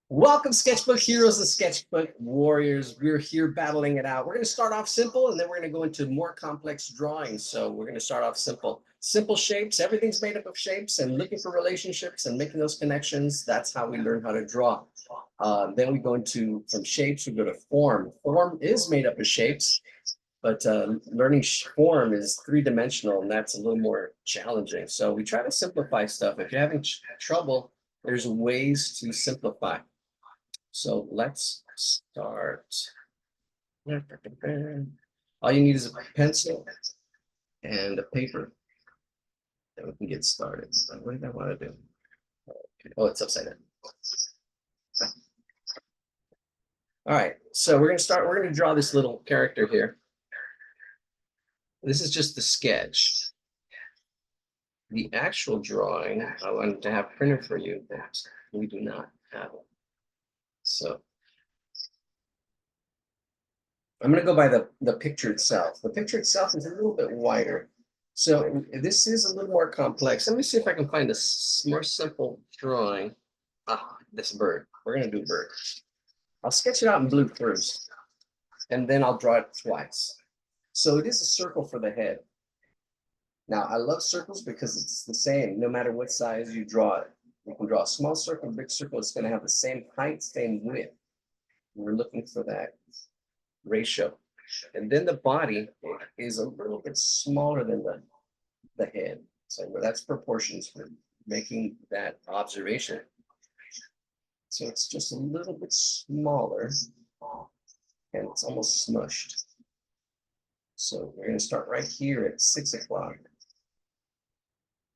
Welcome, sketchbook heroes and sketchbook warriors. We're here battling it out. We're going to start off simple and then we're going to go into more complex drawings. So we're going to start off simple. Simple shapes. Everything's made up of shapes, and looking for relationships and making those connections. That's how we learn how to draw. Then we go into, from shapes, we go to form. Form is made up of shapes, but learning form is three-dimensional, and that's a little more challenging. So we try to simplify stuff. If you're having trouble, there's ways to simplify. So let's start. All you need is a pencil and a paper, and we can get started. So what did I want to do? Okay. Oh, it's upside down. All right, so we're going to draw this little character here. This is just the sketch. The actual drawing, I wanted to have printed for you, but we do not have it. So I'm going to go by the picture itself. The picture itself is a little bit wider. So this is a little more complex. Let me see if I can find a more simple drawing. This bird. We're going to do bird. I'll sketch it out in blue first, and then I'll draw it twice. So it is a circle for the head. Now, I love circles because it's the same. No matter what size you draw it. You can draw a small circle, big circle. It's going to have the same height, same width. We're looking for that ratio. And then the body is a little bit smaller than the head. So that's proportions for making that observation. So it's just a little bit smaller, and it's almost smushed. So we're going to start right here at 6 o'clock.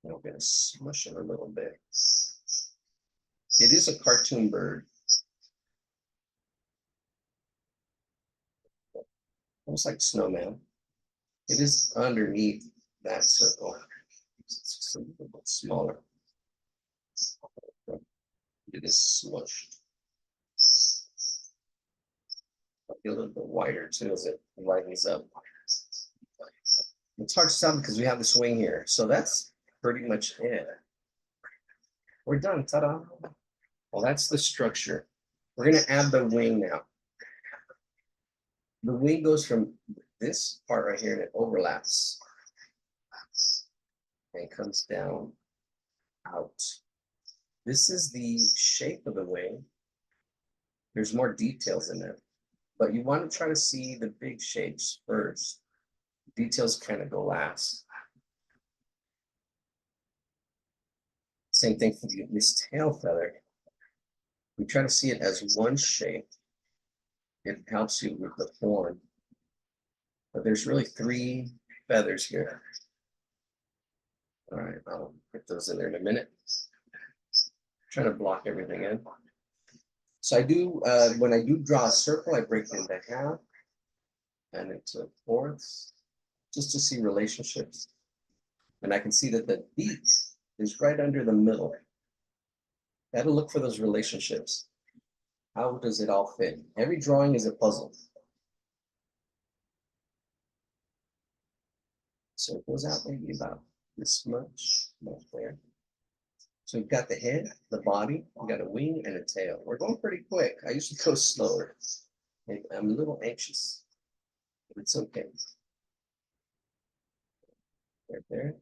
And we're going to smush it a little bit. It is a cartoon bird. Almost like snowman. It is underneath that circle. It's just a little bit smaller. It is smushed. A little bit wider too as it widens up. It's hard to tell because we have this wing here. So that's pretty much it. We're done. Ta-da. Well, that's the structure. We're going to add the wing now. The wing goes from this part right here and it overlaps and comes down out. This is the shape of the wing. There's more details in it, but you want to try to see the big shapes first. Details kind of go last. Same thing for this tail feather. We try to see it as one shape. It helps you with the form. But there's really 3 feathers here. All right, I'll get those in there in a minute. Trying to block everything in. So I do, when I do draw a circle, I break it into half and into fourths, just to see relationships. And I can see that the beak is right under the middle. I have to look for those relationships. How does it all fit? Every drawing is a puzzle. So it goes out maybe about this much there. So we've got the head, the body, we've got a wing and a tail. We're going pretty quick. I usually go slower. I'm a little anxious, but it's okay. Right there.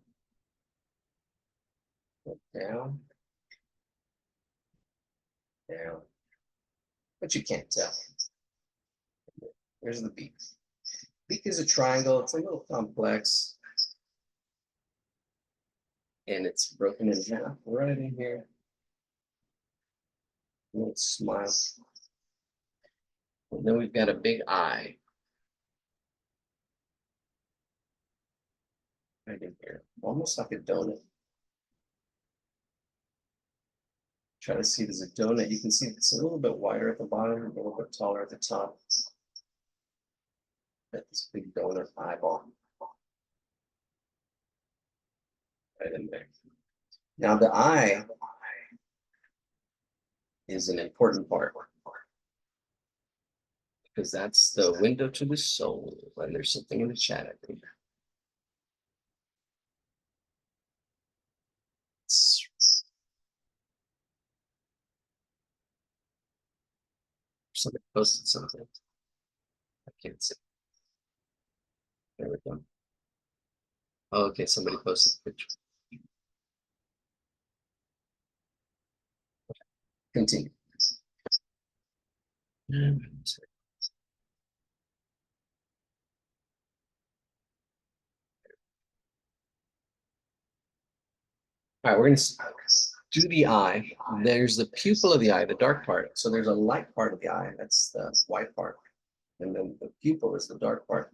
Down. Down. But you can't tell. There's the beak. Beak is a triangle. It's a little complex. And it's broken in half right in here. A little smile. And then we've got a big eye. Right in here. Almost like a donut. Try to see there's a donut. You can see it's a little bit wider at the bottom, a little bit taller at the top. Got this big donut eyeball. Right in there. Now the eye is an important part because that's the window to the soul. When there's something in the chat, I think. Somebody posted something. I can't see. There we go. Oh, okay, somebody posted a picture. Continue. All right, we're going to do the eye. There's the pupil of the eye, the dark part. So there's a light part of the eye. That's the white part. And then the pupil is the dark part.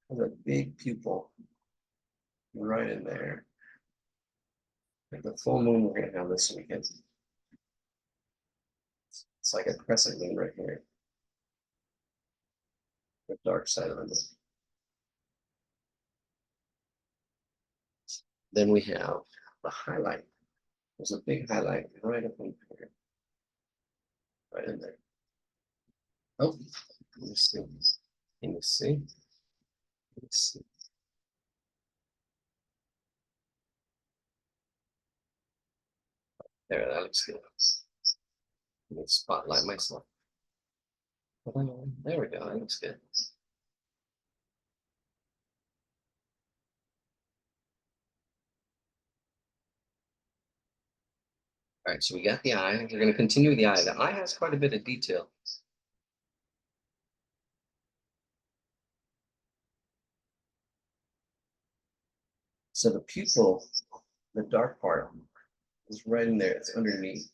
There's a big pupil right in there. Like the full moon we're going to have this weekend. It's like a crescent moon right here. The dark side of the moon. Then we have the highlight. There's a big highlight right up in here. Right in there. Oh, let me see. Let me see. Let me see. There, that looks good. Let me spotlight myself. There we go. That looks good. All right, so we got the eye. We're going to continue with the eye. The eye has quite a bit of detail. So the pupil, the dark part, is right in there. It's underneath.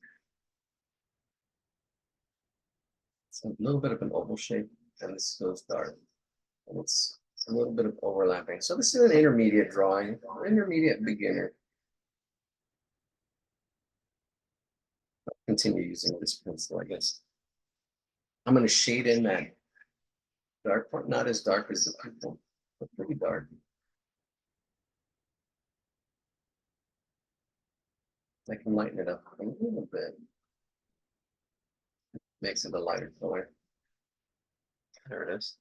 It's a little bit of an oval shape, and this goes dark. And it's a little bit of overlapping. So this is an intermediate drawing, intermediate beginner. I'll continue using this pencil, I guess. I'm going to shade in that dark part, not as dark as the pupil, but pretty dark. I can lighten it up a little bit. Makes it a lighter color. There it is.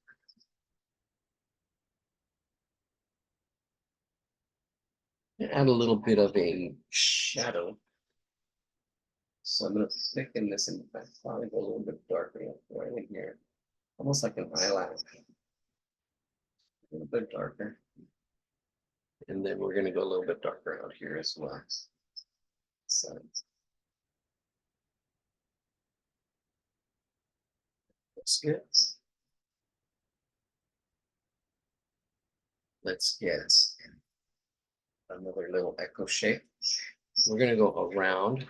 And add a little bit of a shadow. So I'm going to thicken this and probably go a little bit darker right in here. Almost like an eyelash. A little bit darker. And then we're going to go a little bit darker out here as well. So looks good. Let's get another little echo shape. We're going to go around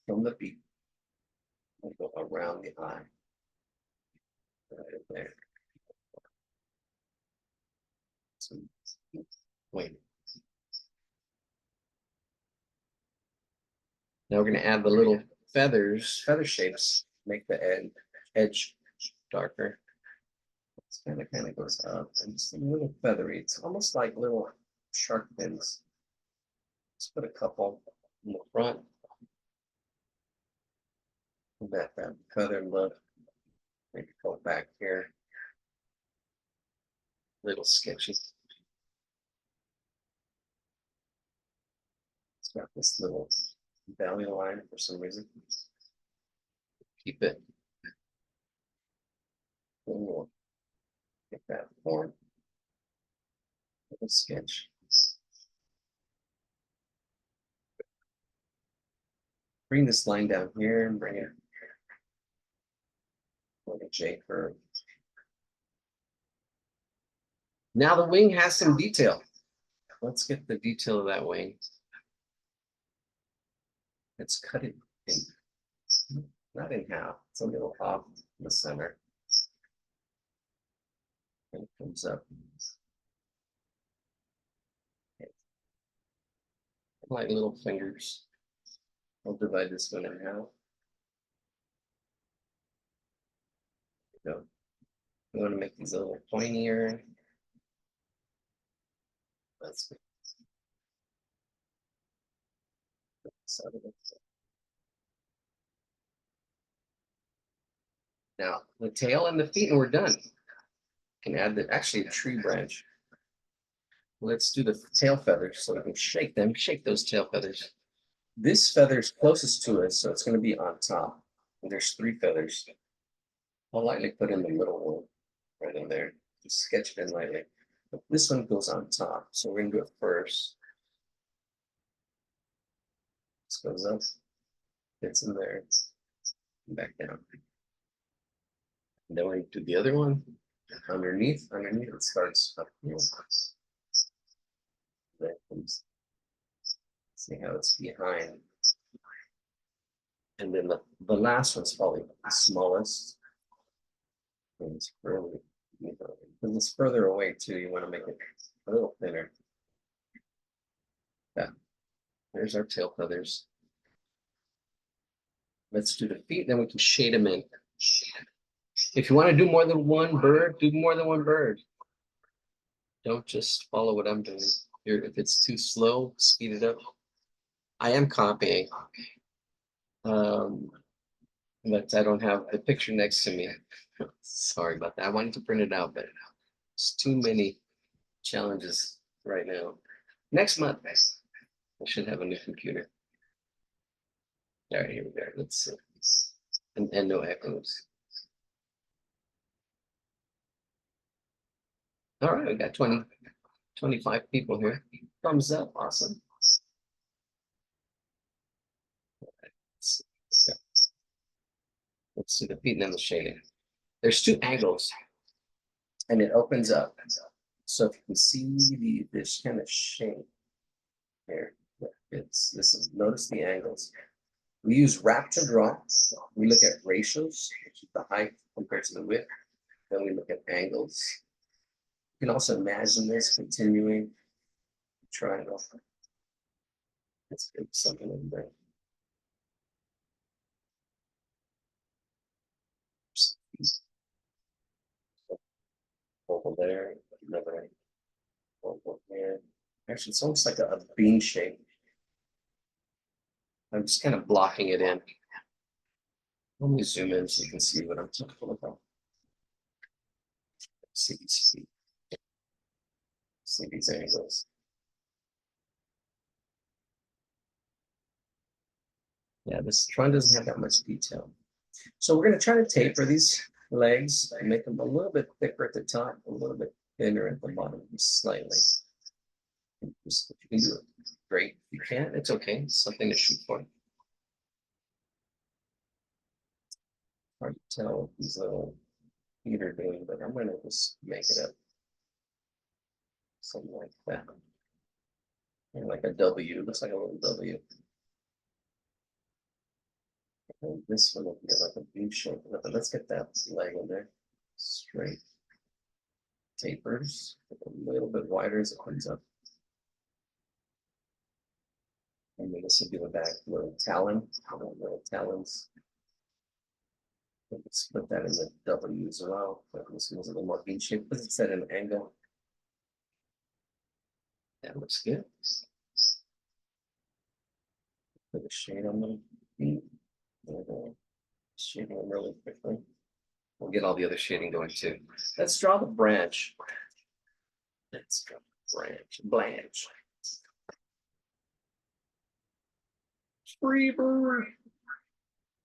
from the beak. We'll go around the eye. Right there. So, wait. Now we're going to add the little feather shapes, make the edge darker. It's kind of goes up and it's a little feathery. It's almost like little shark fins. Let's put a couple in the front. That feather look. Maybe go back here. Little sketchy. It's got this little belly line for some reason. Keep it. We'll get that form. Little sketch. Bring this line down here and bring it like a J curve. Now the wing has some detail. Let's get the detail of that wing. Let's cut it in, not in half. It's a little off in the center. And it comes up. Like little fingers. I'll divide this one in half. Go. We want to make these a little pointier. That's good. Now the tail and the feet, and we're done. Can add actually the tree branch. Let's do the tail feathers so we can shake them. Shake those tail feathers. This feather is closest to us, so it's going to be on top. And there's 3 feathers. I'll lightly put in the middle one, right in there. Just sketch it in lightly. But this one goes on top, so we're gonna do it first. This goes up, gets in there, back down. And then we do the other one underneath. Underneath it starts up here. Then comes, see how it's behind. And then the last one's probably the smallest. And it's really, because it's further away too. You want to make it a little thinner. Yeah. There's our tail feathers. Let's do the feet, then we can shade them in. If you want to do more than one bird, do more than one bird. Don't just follow what I'm doing. If it's too slow, speed it up. I am copying. But I don't have the picture next to me. Sorry about that. I wanted to print it out, but it's too many challenges right now. Next month, I should have a new computer. All right, here we go. Let's see. And no echoes. All right, we got 25 people here. Thumbs up, awesome. Let's do the feet and then the shading. There's two angles, and it opens up. So if you can see this kind of shape here, notice the angles. We use wrap to draw. We look at ratios, which is the height compared to the width. Then we look at angles. You can also imagine this continuing triangle. Let's get something in there. Over there, another over here. Actually, it's almost like a bean shape. I'm just kind of blocking it in. Let me zoom in so you can see what I'm talking about. See these angles. Yeah, this drawing doesn't have that much detail. So we're going to try to taper these legs and make them a little bit thicker at the top, a little bit thinner at the bottom, slightly. Just, if you can do it, great. If you can't, it's okay. It's something to shoot for. Hard to tell what these little feet are doing, but I'm going to just make it up. Something like that. And like a W, looks like a little W. And this one will be like a V shape. But let's get that leg in there. Straight. Tapers. A little bit wider as it comes up. And then this will be the back little talon. Little talons. Let's put that in the W as well. But this one's a little more V shape because it's at an angle. That looks good. Put a shade on the feet. Shading them really quickly. We'll get all the other shading going too. Let's draw the branch. Let's draw the branch. Blanche. Free bird.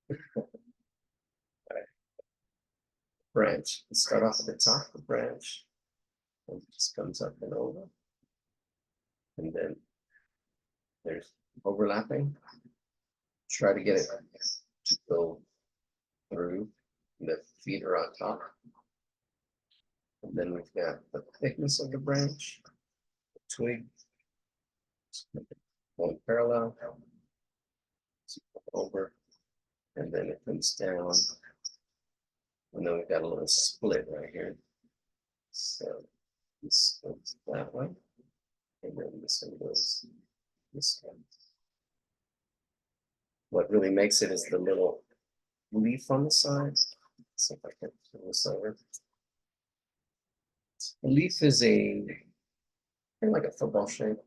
Right. Branch. Let's start off at the top of the branch. And it just comes up and over. And then there's overlapping. Try to get it to go through. The feet are on top. And then we've got the thickness of the branch, the twig, going parallel, over, and then it comes down. And then we've got a little split right here. So this goes that way, and then this one goes this way. What really makes it is the little leaf on the side. Let's see if I can turn this over. The leaf is kind of like a football shape.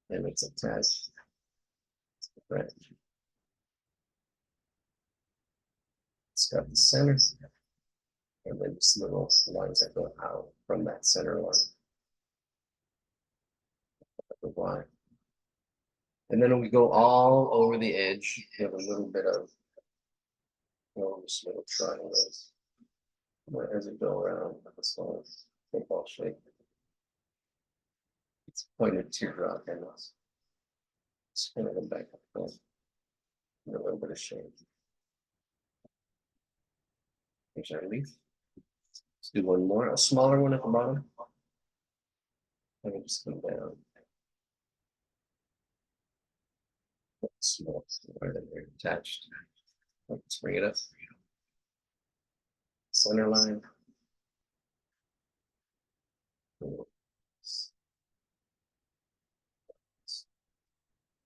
And it's attached to the branch. It's got the center, and then just little lines that go out from that center line. The line. And then we go all over the edge. You have a little bit of Well, this little triangle is as it go around this little football shape. It's pointed teardrop and it's kind of a back up there. A little bit of shade. Here's our leaf. Let's do one more, a smaller one at the bottom. I can just come down. Small, right in there, attached. Let's bring it up. Center line.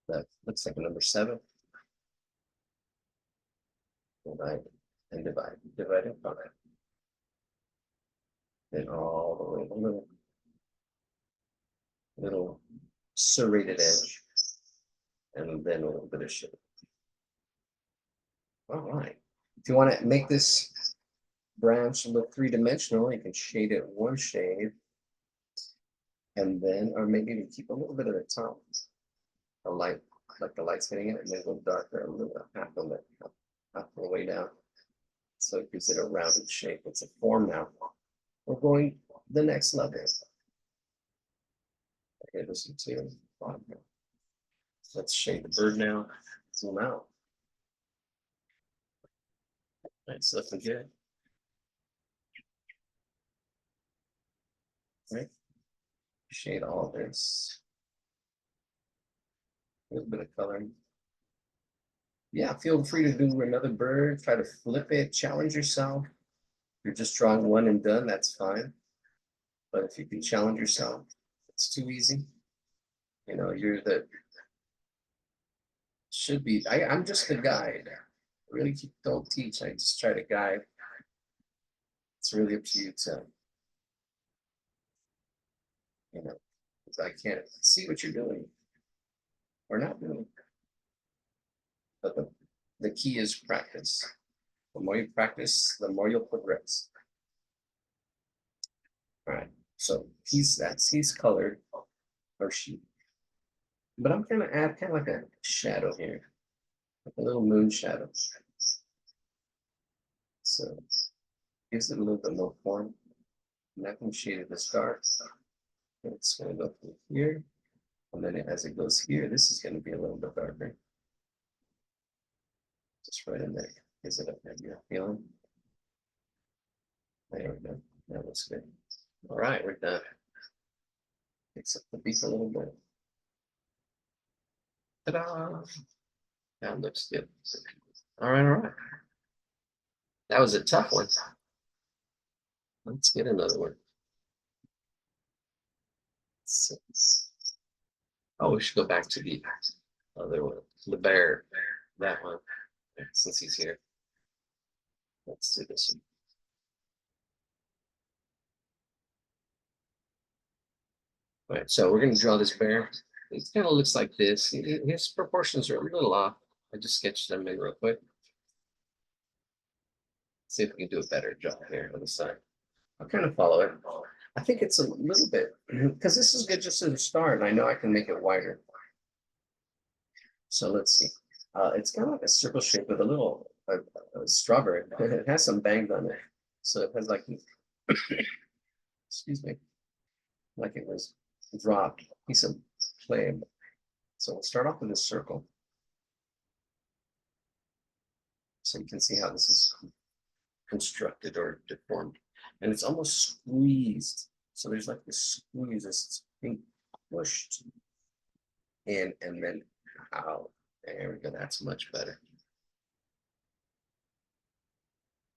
That looks like a number 7. Divide and divide. Divide and divide. Then all the way, little serrated edge. And then a little bit of shape. All right. If you want to make this branch look 3-dimensional, you can shade it one shade. And then, or maybe even keep a little bit of the top. A light, like the light's hitting it, and then go darker a little bit, half the way down. So it gives it a rounded shape. It's a form now. We're going the next level. Okay, listen to bottom here. Let's shade the bird now. Zoom out. It's looking good. Right. Shade all this. A little bit of coloring. Yeah, feel free to do another bird. Try to flip it. Challenge yourself. If you're just drawing one and done, that's fine. But if you can challenge yourself, it's too easy. You know, you're the should be. I'm just the guide. I really don't teach. I just try to guide. It's really up to you to, you know, because I can't see what you're doing or not doing. But the key is practice. The more you practice, the more you'll progress. All right. So he's colored, or she. But I'm gonna add kind of like a shadow here, like a little moon shadow. So gives it a little bit more form. And I can shade it this dark. It's gonna go through here, and then as it goes here, this is gonna be a little bit darker. Just right in there. Is it a heavier feeling? There we go. That looks good. All right, we're done. Fix up the beak a little bit. Ta-da! That looks good. All right, all right. That was a tough one. Let's get another one. Oh, we should go back to the other one. The bear. That one. Since he's here. Let's do this one. All right, so we're going to draw this bear. It kind of looks like this. His proportions are a little off. I just sketched them in real quick. See if we can do a better job here on the side. I'll kind of follow it. I think it's a little bit, because this is good just as a start, and I know I can make it wider. So let's see. It's kind of like a circle shape with a little strawberry. It has some bangs on it. So it has like, excuse me, like it was dropped, piece of clay. So we'll start off with this circle. So you can see how this is constructed or deformed. And it's almost squeezed. So there's like this squeeze that's being pushed in and then out. There we go. That's much better.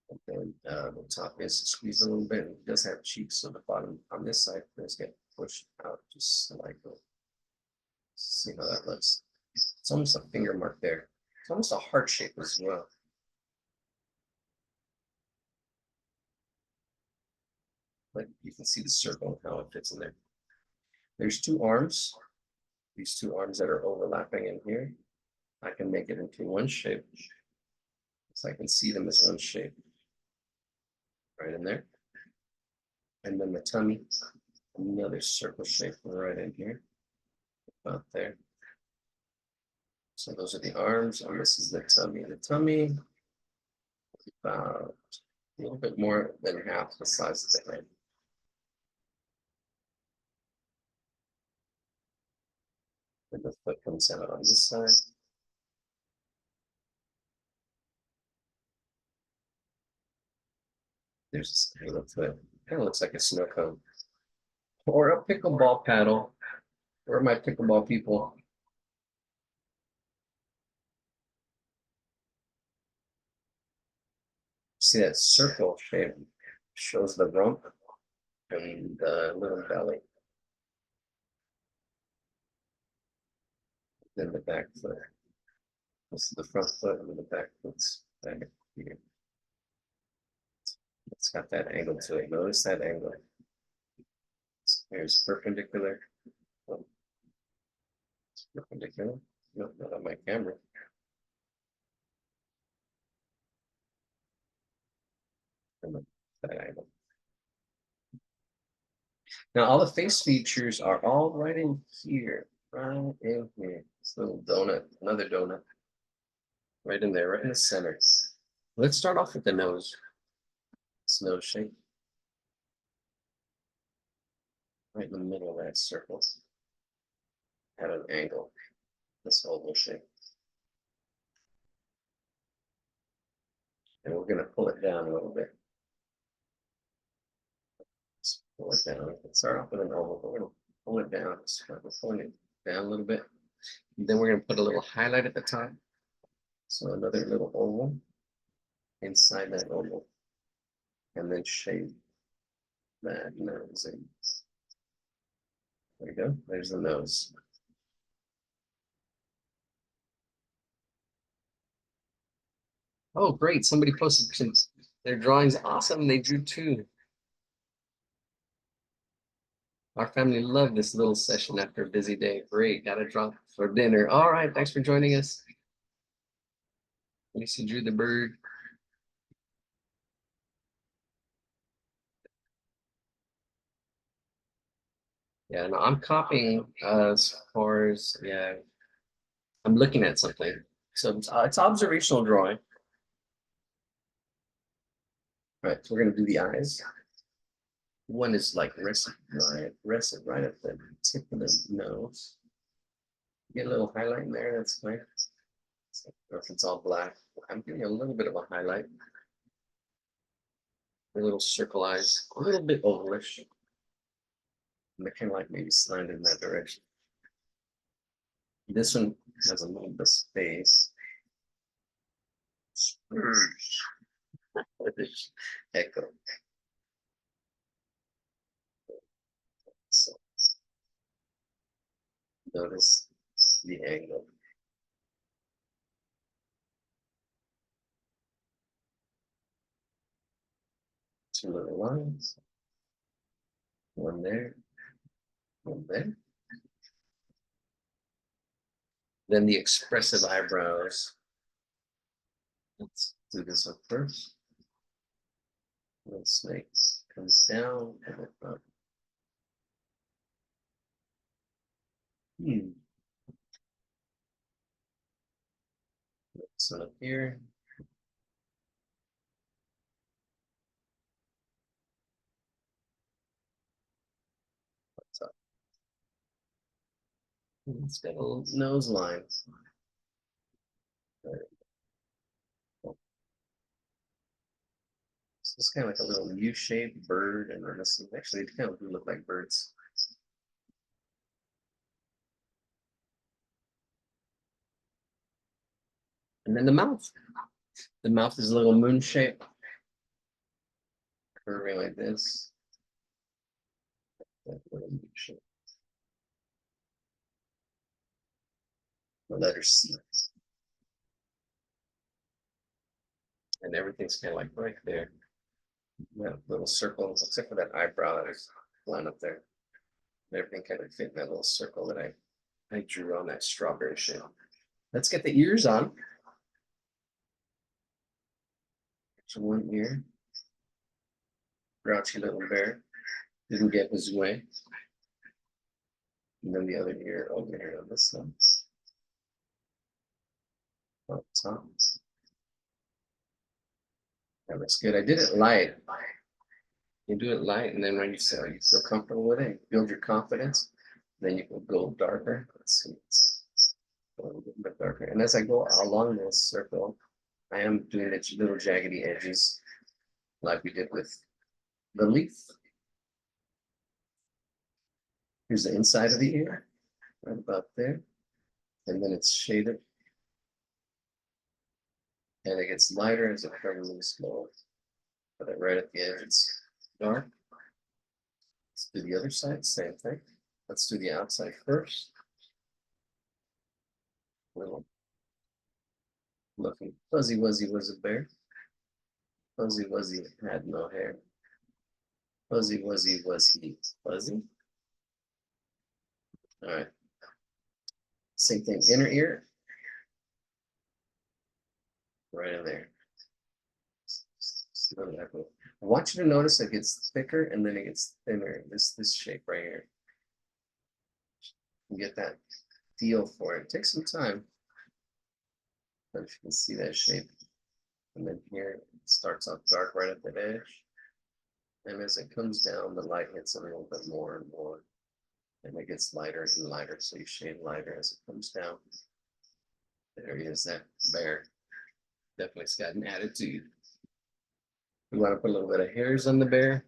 And then the top is squeezed a little bit. It does have cheeks, so the bottom on this side does get pushed out just like that. See how that looks. It's almost a finger mark there. It's almost a heart shape as well. But you can see the circle and how it fits in there. There's 2 arms. These 2 arms that are overlapping in here. I can make it into one shape. So I can see them as one shape. Right in there. And then the tummy, another circle shape right in here. About there. So those are the arms, and this is the tummy. The tummy About a little bit more than half the size of the head. And the foot comes out on this side. There's a little foot. Kind of looks like a snow cone. Or a pickleball paddle. Or my pickleball people. See that circle shape shows the rump and the little belly. Then the back foot. This is the front foot and the back foot's back here. It's got that angle to it. Notice that angle. Here's perpendicular. It's perpendicular. No, not on my camera. That angle. Now all the face features are all right in here. Right in here. This little donut, another donut. Right in there, right in the center. Let's start off with the nose. This nose shape. Right in the middle of that circle. At an angle. This oval shape. And we're going to pull it down a little bit. Let's pull it down. Let's start off with an oval, but we're going to pull it down. We're pulling it down a little bit. And then we're going to put a little highlight at the top. So another little oval inside that oval. And then shape that nose in. There you go. There's the nose. Oh, great. Somebody posted their drawings. Awesome. They drew too. Our family loved this little session after a busy day. Great. Got to draw for dinner. All right. Thanks for joining us. Lisa drew the bird. Yeah, no, I'm copying as far as, yeah, I'm looking at something. So it's observational drawing. All right, so we're going to do the eyes. One is like rested right at the tip of the nose. Get a little highlight in there, that's fine. Or if it's all black, I'm giving a little bit of a highlight. A little circle eyes, a little bit ovalish. And they're kind of like maybe slanted in that direction. This one has a little bit of space. Echo. So notice the angle. Two little lines. One there. One there. Then the expressive eyebrows. Let's do this up first. Little snake comes down and up. This one up here. What's up? It's got a little nose line. So it's kind of like a little U-shaped bird, and this actually they kind of do look like birds. And then the mouth. The mouth is a little moon shape, curving like this. That little moon shape. The letter C. And everything's kind of like right there. That little circle, except for that eyebrow that is line up there. Everything kind of fit in that little circle that I drew on that strawberry shell. Let's get the ears on. So one ear. Grouchy little bear. Didn't get his way. And then the other ear over here on this side. Up top. That looks good. I did it light. You do it light, and then when you feel comfortable with it, build your confidence, then you can go darker. Let's see, it's a little bit darker. And as I go along this circle, I am doing the little jaggedy edges like we did with the leaf. Here's the inside of the ear, right about there. And then it's shaded. And it gets lighter as it comes loose more. But right at the edge, it's dark. Let's do the other side, same thing. Let's do the outside first. Little looking fuzzy wuzzy was a bear. Fuzzy wuzzy had no hair. Fuzzy wuzzy was he fuzzy? All right. Same thing, inner ear. Right in there. I want you to notice it gets thicker and then it gets thinner. This shape right here. You get that feel for it. It takes some time. But if you can see that shape. And then here it starts off dark right at the edge. And as it comes down, the light hits a little bit more and more. And it gets lighter and lighter. So you shade lighter as it comes down. There he is, that bear. Definitely got an attitude. We want to put a little bit of hairs on the bear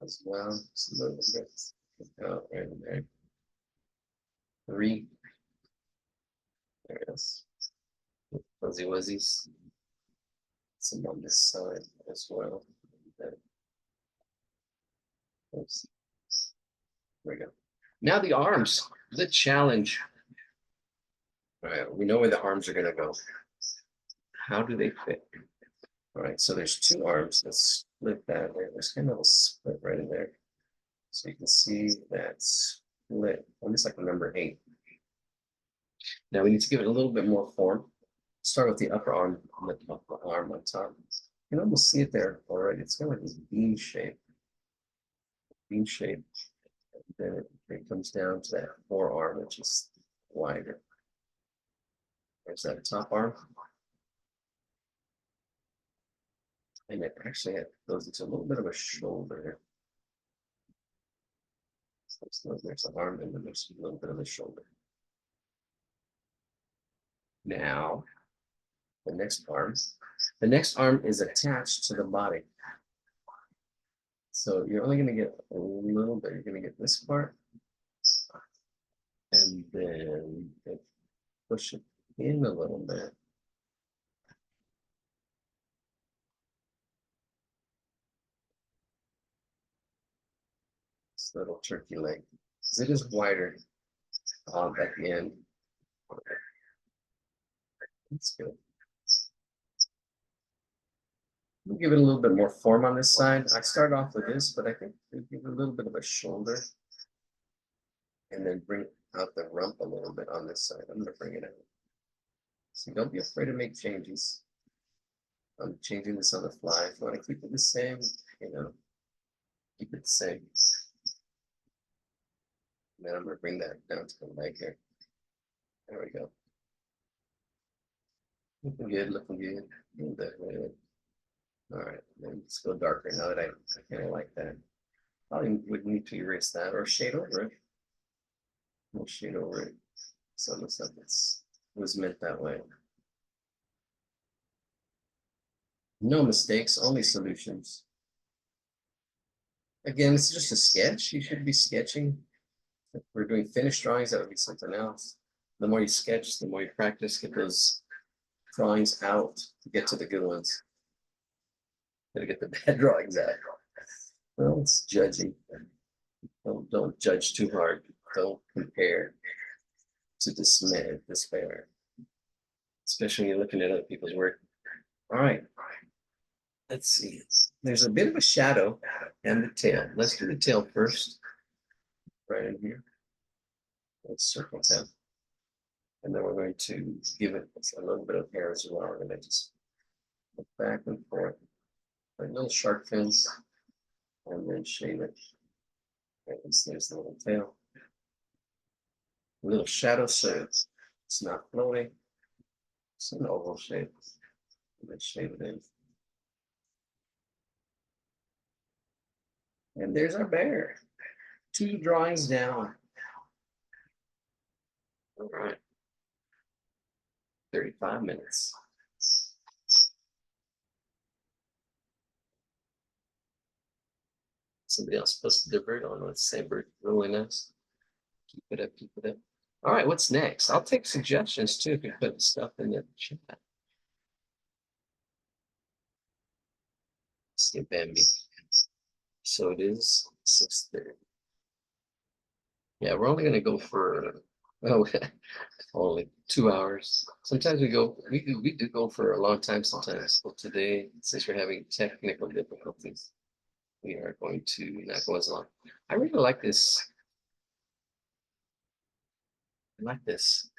as well. Just a little bit out right in there. 3. There it is. Fuzzy wuzzies. Some on this side as well. Oops. There we go. Now the arms, the challenge. All right, we know where the arms are going to go. How do they fit? All right, so there's 2 arms. Let's split that there. There's kind of a split right in there. So you can see that split, almost like a number 8. Now we need to give it a little bit more form. Start with the upper arm on the top, arm on top. You can almost see it there already. It's kind of like this bean shape. Bean shape. And then it comes down to that forearm, which is wider. There's that top arm. And it actually goes into a little bit of a shoulder. So there's an arm and then there's a little bit of a shoulder. Now, the next arm is attached to the body. So you're only going to get a little bit. You're going to get this part. And then push it in a little bit. This little turkey leg. Because it is wider at the end. That's good. We'll give it a little bit more form on this side. I start off with this, but I think we'll give it a little bit of a shoulder. And then bring out the rump a little bit on this side. I'm going to bring it out. So don't be afraid to make changes. I'm changing this on the fly. If you want to keep it the same, keep it the same. And then I'm going to bring that down to the leg here. There we go. Looking good, looking good. A little bit, really. All right, then let's go darker now that I kind of like that. Probably would need to erase that or shade over it. We'll shade over it. So it looks like it was meant that way. No mistakes, only solutions. Again, it's just a sketch. You should be sketching. If we're doing finished drawings, that would be something else. The more you sketch, the more you practice, get those drawings out to get to the good ones. Gotta get the bad drawings out. Well, it's judging. Don't judge too hard. Don't compare to despair. Especially when you're looking at other people's work. All right. Let's see. There's a bit of a shadow and the tail. Let's do the tail first. Right in here. Let's circle that. And then we're going to give it a little bit of hair as well. We're going to just look back and forth. Like little shark fins. And then shade it. And there's the little tail. A little shadow so it's not floating. It's an oval shape. And then shade it in. And there's our bear. 2 drawings down. All right. 35 minutes. Somebody else posted their bird on the same bird. Really nice. Keep it up, keep it up. All right, what's next? I'll take suggestions too if you put stuff in the chat. See Bambi. So it is 6:30. Yeah, we're only gonna go for only 2 hours. Sometimes we do go for a long time sometimes. But today, since we're having technical difficulties, we are going to not go as long. I really like this. I like this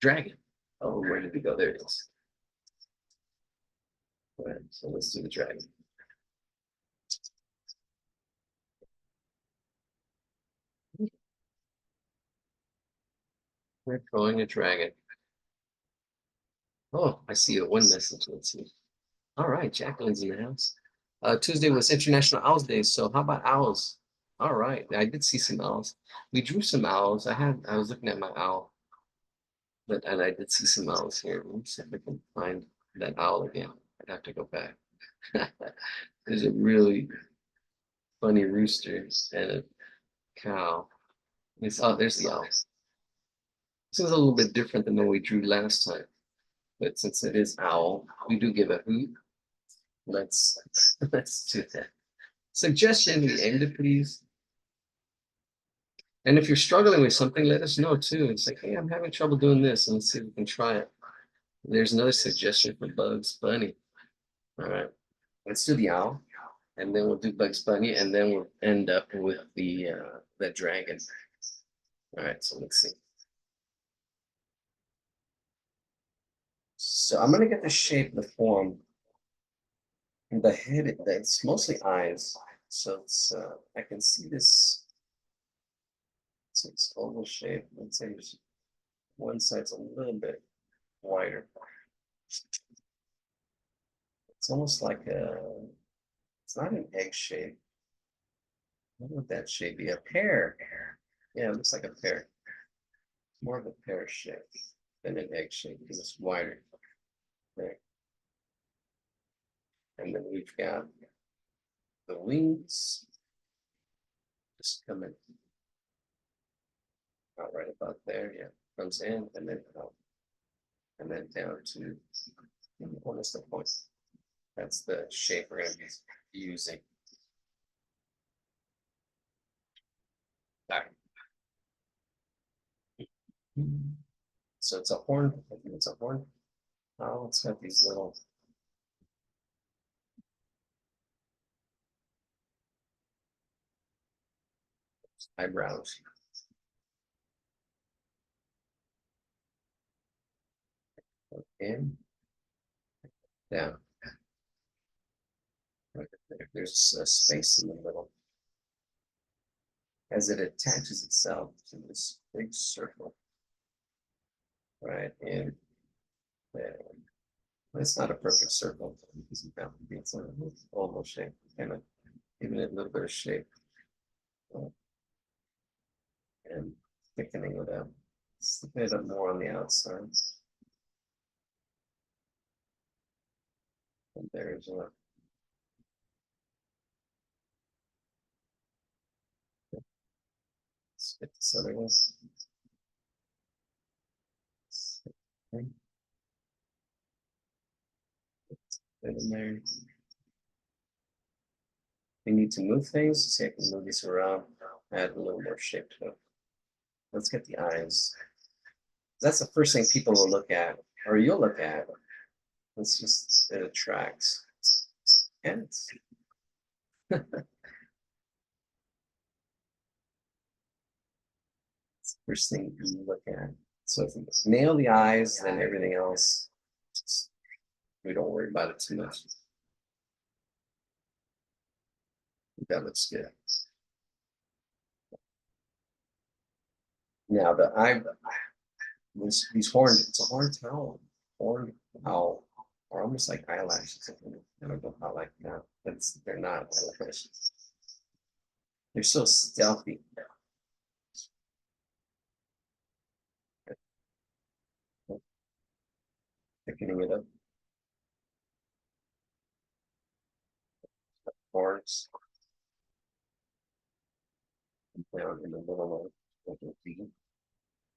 dragon. Oh, where did we go? There it is. All right, so let's do the dragon. We're drawing a dragon. Oh, I see a one message. Let's see. All right, Jacqueline's in the house. Tuesday was International Owls Day, so how about owls? All right, I did see some owls. We drew some owls. I was looking at my owl, and I did see some owls here. Let me see if I can find that owl again. I'd have to go back. There's a really funny rooster and a cow. There's the owl. This is a little bit different than the one we drew last time, but since it is owl, we do give a hoot. Let's let's do that. Suggestion, we aim to please. And if you're struggling with something, let us know too. It's like, hey, I'm having trouble doing this, and let's see if we can try it. There's another suggestion for Bugs Bunny. All right, let's do the owl, and then we'll do Bugs Bunny, and then we'll end up with the dragon. All right, so let's see. So I'm gonna get the shape, the form, the head. It's mostly eyes, so it's I can see this. So it's oval shape. Let's say there's one side's a little bit wider. It's almost like it's not an egg shape. What would that shape be? A pear. Yeah, it looks like a pear. More of a pear shape than an egg shape because it's wider. There. And then we've got the wings just coming out right about there. Yeah, comes in and then out. And then down to almost the point. That's the shape we're going to be using. All right. So it's a horn. I think it's a horn. Oh, it's got these little eyebrows. In, down. Right there. There's a space in the middle as it attaches itself to this big circle. Right, and there. It's not a perfect circle because it's an oval shape, kind of giving it a little bit of shape and thickening it up. Thicken it up more on the outside. And there's a let's get this other one. Okay. Put it in there. We need to move things. See, I can move this around, add a little more shape to it. Let's get the eyes. That's the first thing people will look at, or you'll look at. It's just, it attracts. And it's the first thing you look at. So if we nail the eyes, then everything else, we don't worry about it too much. That looks good. Now the eye, these horned, it's a horned owl. Horned owl. Or almost like eyelashes. I don't know how I like that. They're not eyelashes. They're so stealthy. Picking it up. Horns down in the middle of the V.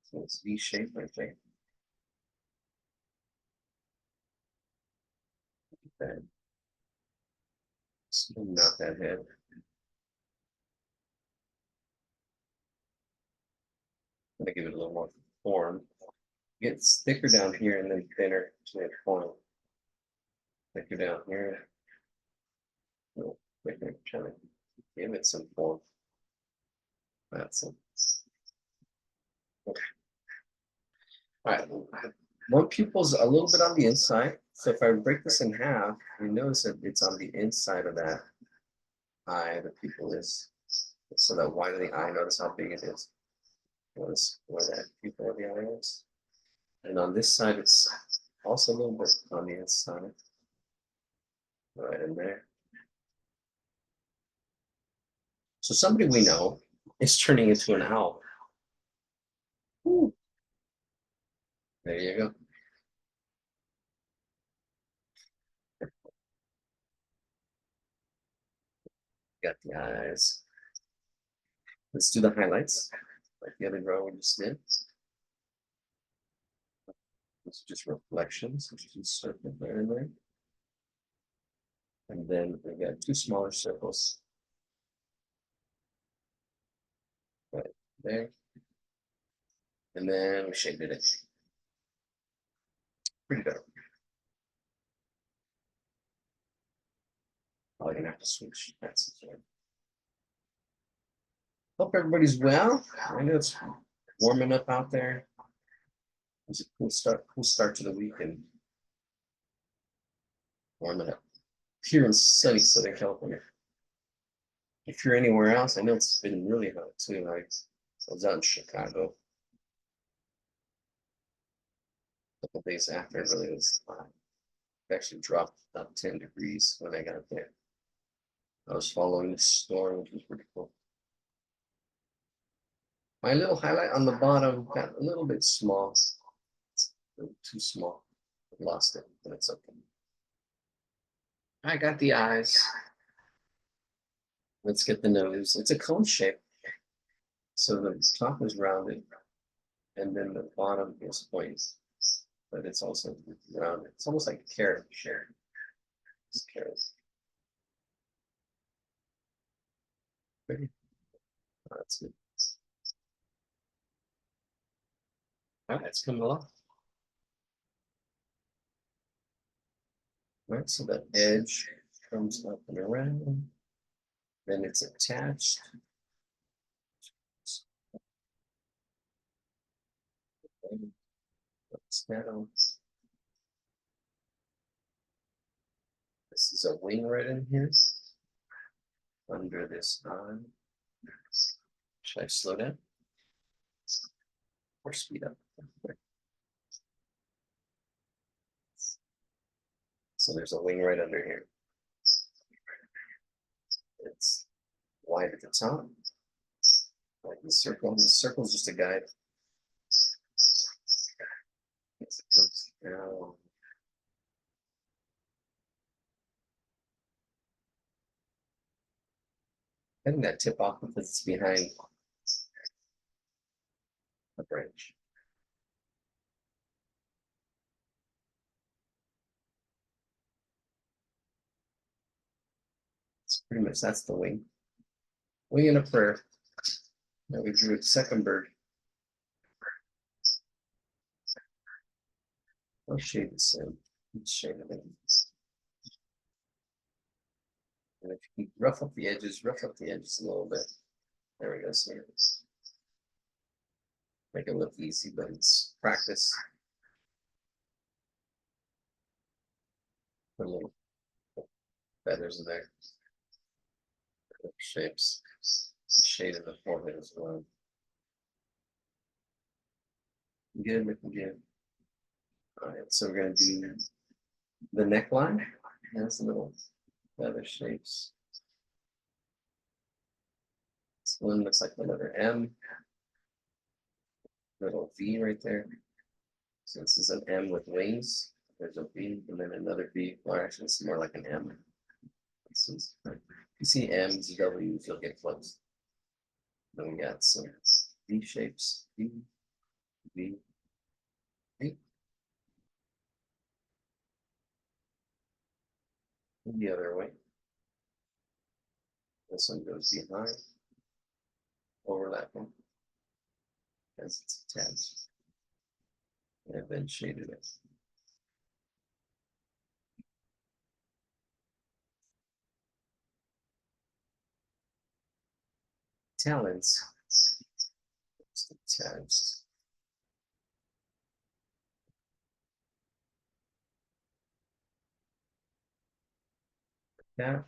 So it's V shape right there. Then smooth out that head. I'm gonna give it a little more form. Gets thicker down here and then thinner to that point. Thicker down here. A little thicker, trying to give it some form. That's it. Okay. All right. One pupil's a little bit on the inside. So if I break this in half, you notice that it's on the inside of that eye, the pupil is. So that white of the eye, notice how big it is. Notice where that pupil of the eye is. And on this side, it's also a little bit on the inside. Right in there. So somebody we know is turning into an owl. Ooh. There you go. Got the eyes. Let's do the highlights, like the other row we just did. It's just reflections, which is circle there and there. And then we got two smaller circles. Right there. And then we shaded it. Pretty good. Probably gonna have to switch. That's it. Hope everybody's well. I know it's warming up out there. It's a cool start to the week and warming up here in sunny Southern California. If you're anywhere else, I know it's been really hot too. Like I was out in Chicago a couple days after it really was hot. It actually dropped about 10 degrees when I got there. I was following the storm, which was pretty cool. My little highlight on the bottom got a little bit small. It's a little too small. I lost it, but it's okay. I got the eyes. Let's get the nose. It's a cone shape. So the top is rounded and then the bottom is pointy, but it's also rounded. It's almost like a carrot shape. It's carrot. Pretty. Oh, that's good. All right, it's coming along. All right, so that edge comes up and around. Then it's attached. Down. This is a wing right in here. Under this eye. Should I slow down? Or speed up? So there's a wing right under here. It's wide at the top. Like the circle. The circle is just a guide. It comes down. Cutting that tip off because it's behind the branch. It's pretty much that's the wing. Wing and a prayer. Now we drew a second bird. I'll shade the same. Shade it in. And if you rough up the edges a little bit. There we go. See it. Make it look easy, but it's practice. Put a little feathers in there. Shapes. Shade in the forehead as well. Good, looking good. All right, so we're gonna do The neckline has little feather shapes. This one looks like the letter M, little V right there. So this is an M with wings. There's a V and then another V, or actually it's more like an M. This is, if you see M's, W's, you'll get close. Then we got some V shapes, V, V, V. The other way. This one goes behind, overlapping, as it's attached, and then shaded it. Talons, just attached. Yeah,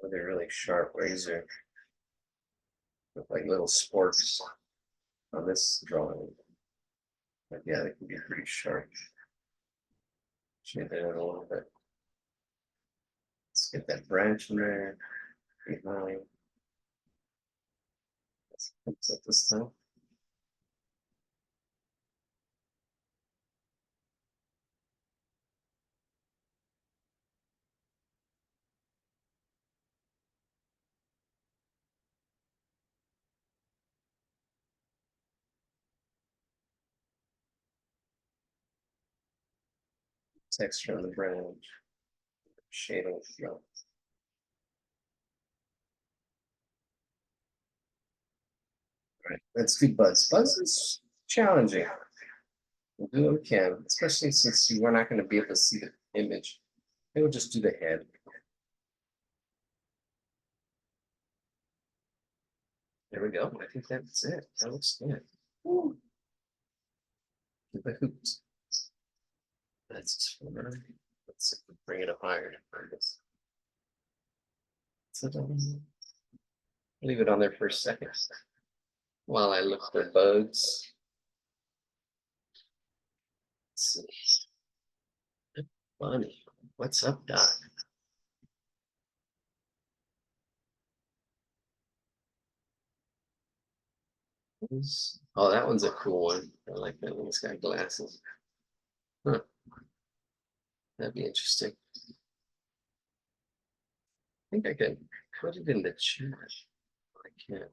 with a really sharp razor, with like little sporks on this drawing. But yeah, they can be pretty sharp. Shade that in a little bit. Let's get that branch in there behind. Let's fix it this time. Texture on the branch, shade on the front. All right, let's do buds. Buds is challenging. We'll do what we can, especially since we're not going to be able to see the image. Maybe we'll just do the head. There we go. I think that's it. That looks good. Woo. The hoops. That's for, let's see if we bring it up higher. So leave it on there for a second while I look for bugs. Let's see. Bunny. What's up, Doc? Oh, that one's a cool one. I like that one. It's got glasses. Huh. That'd be interesting. I think I can put it in the chat. I can't.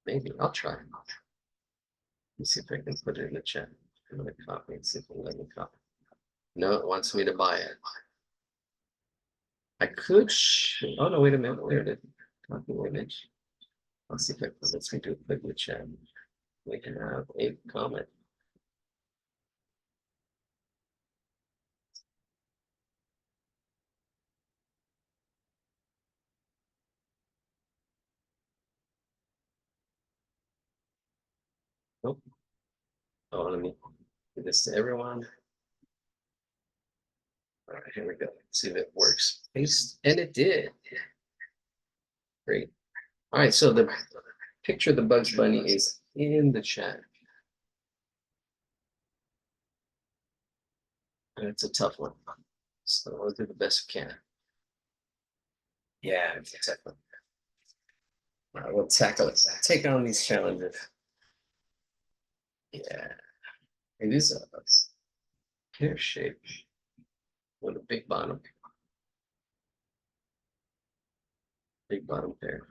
Maybe I'll try. Let me see if I can put it in the chat. I'm gonna copy and see if it'll let me copy. No, it wants me to buy it. I could. Oh no! Wait a minute. There it is. Copy image. I'll see if it lets me do a quick in the chat. We can have a comment. Nope. Oh, let me do this to everyone. All right, here we go. See if it works. Paste, and it did. Great. All right, so the picture of the Bugs Bunny is in the chat. And it's a tough one. So we'll do the best we can. Yeah, exactly. All right, we'll tackle it. Take on these challenges. Yeah. It is a pear shape with a big bottom. Big bottom pear.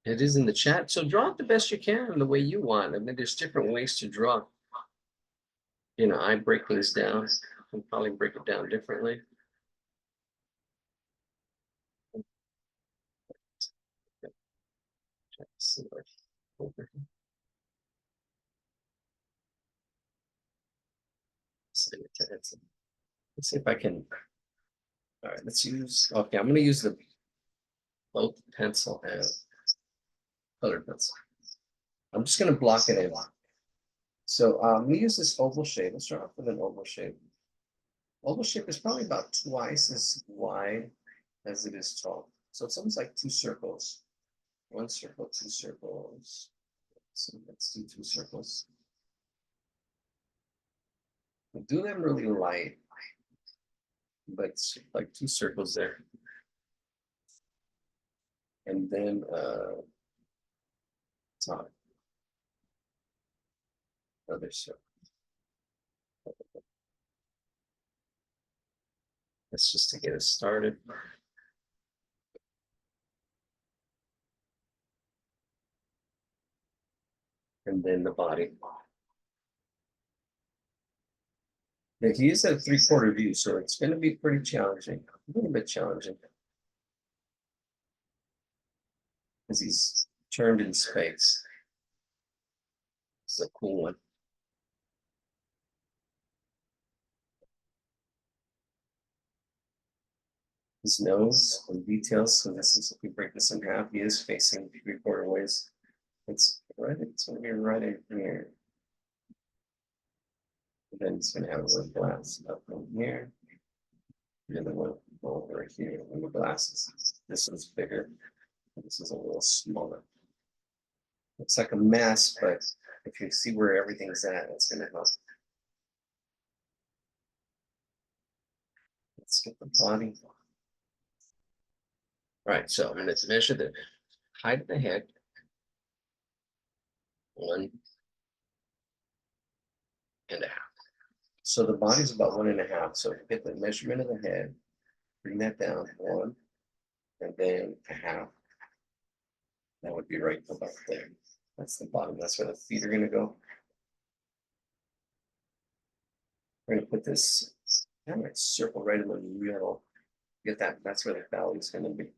It is in the chat. So draw it the best you can the way you want. I mean, there's different ways to draw. You know, I break things down. I can probably break it down differently. Let's see if I can. All right, let's use. Okay, I'm going to use the both pencil and colored pencil. I'm just going to block it in. So we use this oval shape. Let's start off with an oval shape. Oval shape is probably about twice as wide as it is tall. So it's almost like two circles. One circle, two circles. So let's do two circles. Do them really light, but it's like two circles there. And then top. Another circle. That's just to get us started. And then the body. Now, he is at a 3/4 view, so it's going to be pretty challenging, a little bit challenging. Because he's turned in space. It's a cool one. His nose and details. So this is, if we break this in half, he is facing 3/4 ways. It's right, it's going to be right in here. And then it's going to have a little glass up in here. And then we'll go over here. And the glasses. This one's bigger. This is a little smaller. Looks like a mess, but if you see where everything's at, it's going to help. Let's get the body. All right, so I'm going to measure the height of the head. 1.5. So the body's about 1.5. So get the measurement of the head, bring that down 1, and then 1/2. That would be right about there. That's the bottom. That's where the feet are going to go. We're going to put this kind of circle right in the middle. Get that? That's where the belly is going to be.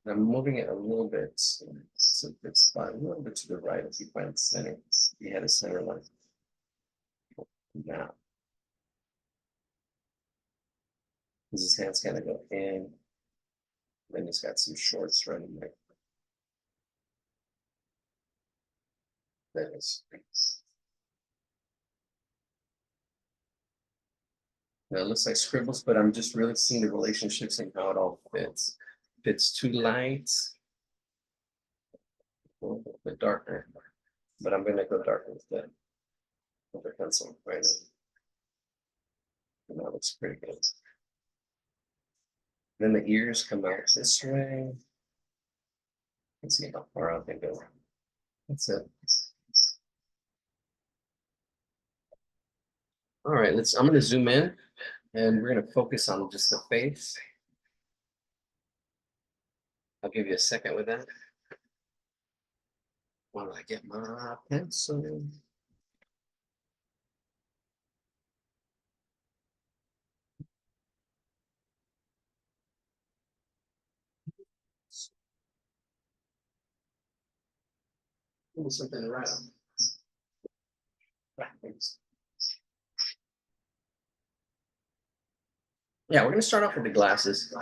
And I'm moving it a little bit, so it's a little bit to the right if you find the center. You had a center line. Now, his hand's going to go in. Then he's got some shorts running there. That is. Now it looks like scribbles, but I'm just really seeing the relationships and how it all fits. If it's too light, a little bit darker, but I'm going to go darker with the pencil right now. And that looks pretty good. Then the ears come out this way. Let's see how far out they go. That's it. All right, I'm going to zoom in and we're going to focus on just the face. I'll give you a second with that. While I get my pencil. Something around. Yeah, we're going to start off with the glasses.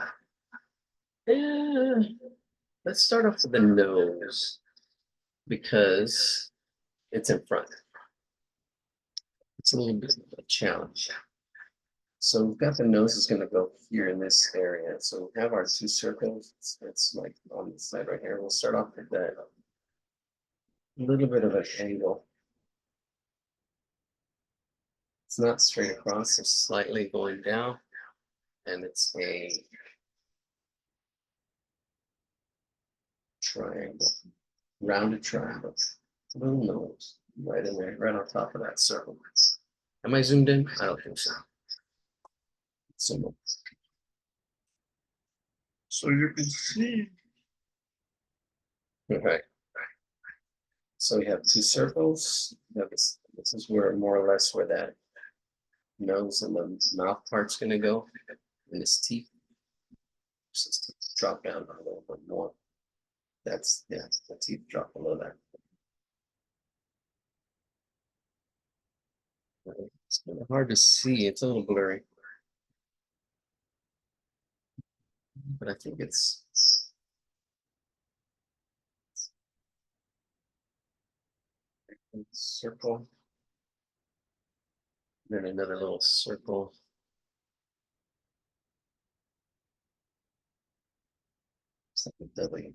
Let's start off with the nose because it's in front. It's a little bit of a challenge. So we've got the nose is going to go here in this area. So we have our two circles. It's like on the side right here. We'll start off with that. A little bit of an angle. It's not straight across, it's slightly going down. And it's a triangle, rounded triangle. Little nose right in there, right on top of that circle. Am I zoomed in? I don't think so. So you can see. Okay. So we have two circles. This is where more or less where that nose and the mouth part's going to go, and his teeth. Just drop down a little bit more. That's the teeth drop below that. It's kind of hard to see. It's a little blurry, but I think it's. Circle. Then another little circle. It's like a W.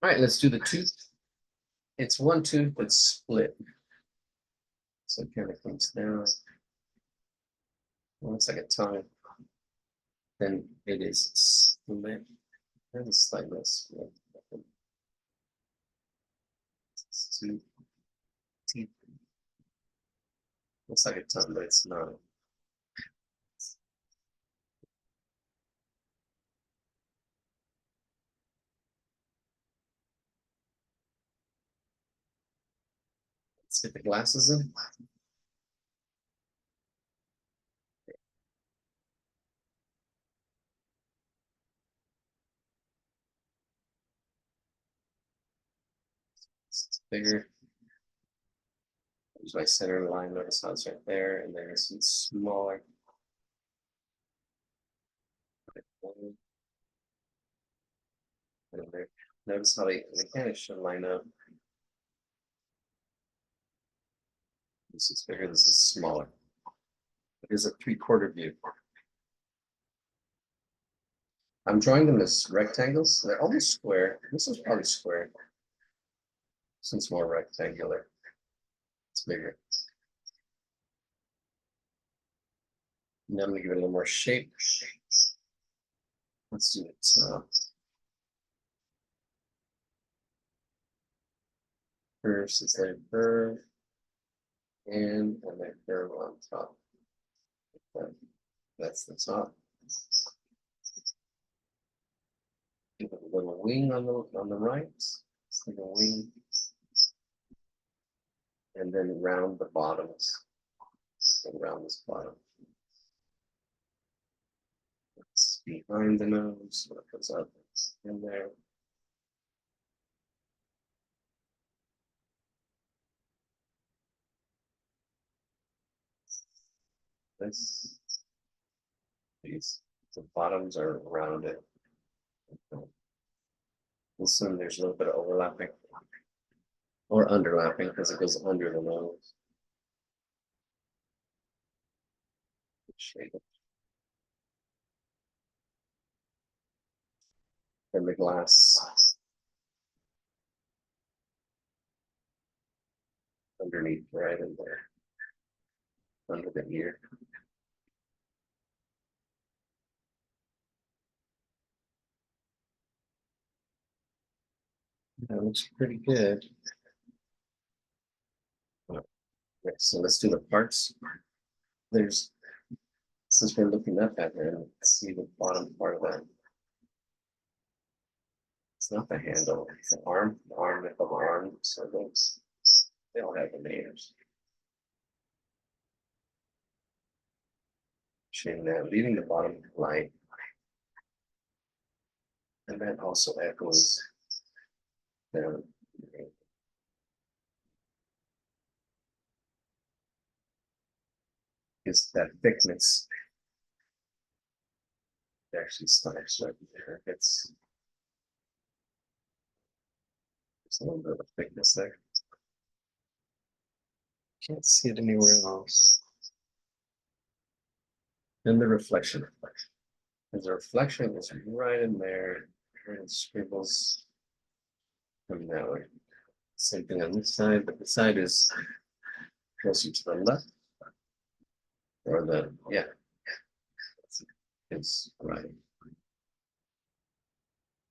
All right, let's do the tooth. It's one tooth that's split. So it kind of comes down. Looks like a tongue. Then it is split. And it's like this. Two teeth. Looks like a tongue, but it's not. Let's get the glasses in. It's bigger. There's my center line. Notice how it's right there, and then it's smaller. Notice how they kind of should line up. This is bigger. This is smaller. It is a 3/4 view. I'm drawing them as rectangles. They're almost square. This is probably square. This one's more rectangular. It's bigger. Now I'm gonna give it a little more shape. Let's do it. First, it's like curve, and that curve on top. That's the top. Give it a little wing on the right. It's like a wing, and then round the bottoms. Around this bottom. It's behind the nose, so it goes up in there. These the bottoms are rounded. This one there's a little bit of overlapping or underlapping because it goes under the nose. Shade it. And the glass underneath, right in there, under the ear. That looks pretty good. Okay, so let's do the parts. There's, since we're looking up at there, let's see the bottom part of that. It's not the handle, it's the arm of the arm. So those, they all have the names. Shading that, leaving the bottom light. And that also echoes down. Is that thickness. It actually stops right there. It's a little bit of thickness there. Can't see it anywhere else. And the reflection. Because the reflection is right in there. And it scribbles from that way. Same thing on this side, but the side is closer to the left. Or the, yeah. It's right.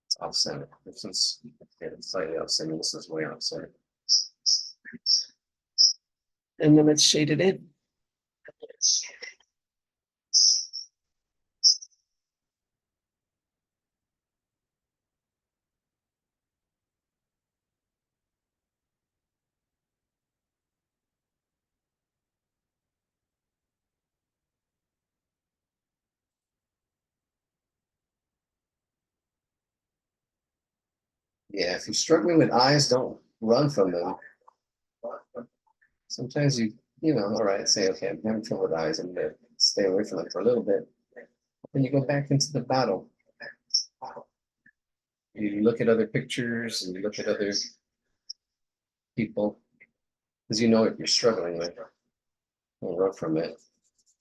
It's off center. This is slightly off center. This is way off center. And then it's shaded in. Yeah, if you're struggling with eyes, don't run from them. Sometimes you know, all right, say, okay, I'm having trouble with eyes, I'm gonna stay away from them for a little bit. Then you go back into the battle. You look at other pictures and you look at other people, because you know what you're struggling with. Don't run from it.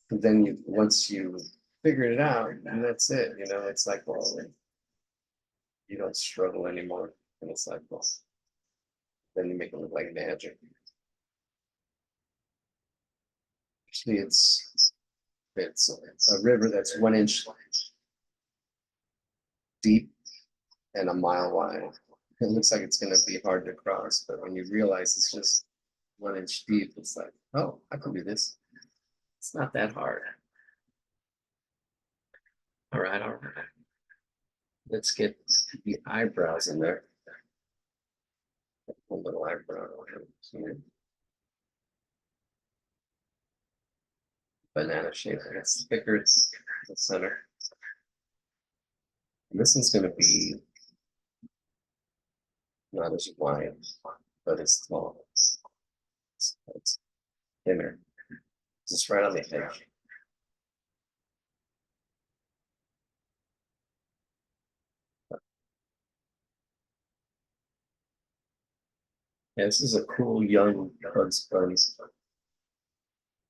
And then you, once you figure it out, and that's it. You know, it's like, well, you don't struggle anymore. And it's like, well, then you make it look like magic. Actually, it's a river that's 1 inch deep and a mile wide. It looks like it's going to be hard to cross, but when you realize it's just 1 inch deep, it's like, oh, I can do this. It's not that hard. All right, all right. Let's get the eyebrows in there. A little eyebrow here. Banana shape. It's thicker. It's the center. And this is going to be not as wide, but it's tall. It's thinner. Just right on the edge. Yeah, this is a cool young Bugs Bunny.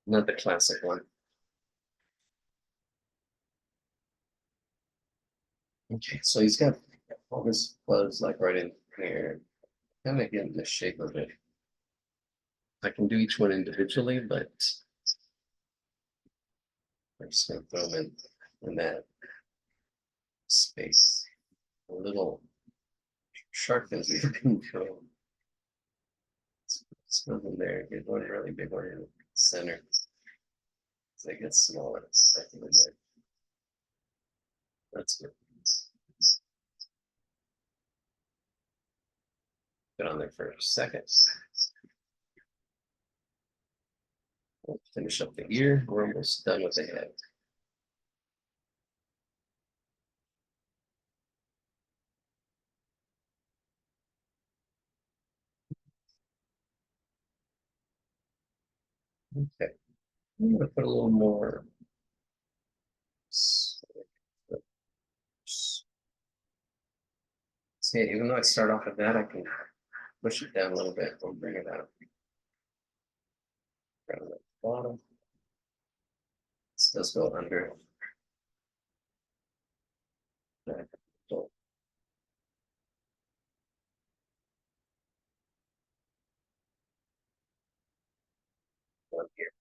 Not the classic one. Okay, so he's got all this fuzz like right in here. Kind of getting the shape of it. I can do each one individually, but I'm just gonna throw them in that space. A little sharp as we can go. Let's go in there, get one really big one in the center. So they get smaller. Second in there. That's good. Get on there for a second. We'll finish up the ear. We're almost done with the head. Okay. I'm gonna put a little more. See, even though I start off with that, I can push it down a little bit. We'll bring it out. Around the bottom. This does go under. So, here.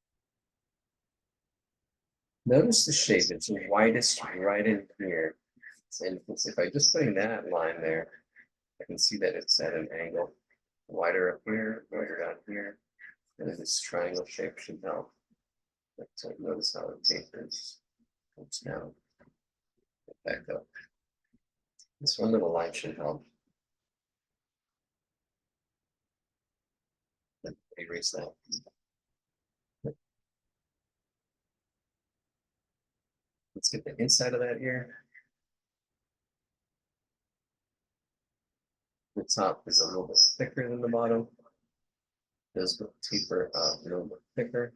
Notice the shape, it's the widest right in here. And if I just putting that line there, I can see that it's at an angle. Wider up here, wider down here. And then this triangle shape should help. But notice how it tapers. Comes down. Back up. This one little line should help. Erase that. Let's get the inside of that ear. The top is a little bit thicker than the bottom. Does taper a little bit thicker.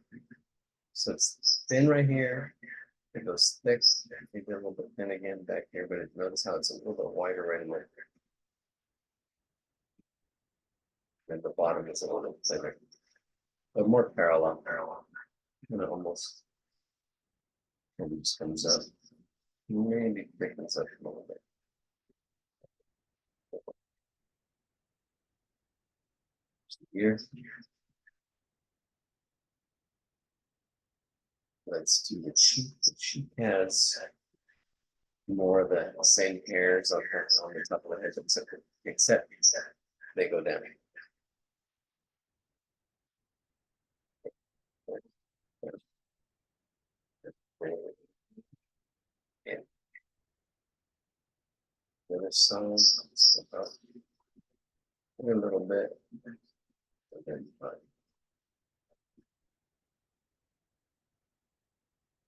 So it's thin right here. It goes thick, maybe a little bit thin again back here, but notice how it's a little bit wider right in there. And the bottom is a little bit thinner, but more parallel. And it almost just comes up. Maybe thickens up a little bit. Here. Let's do the cheek. The cheek has more of the same hairs on the top of the head, except they go down. And the other side, about a little bit.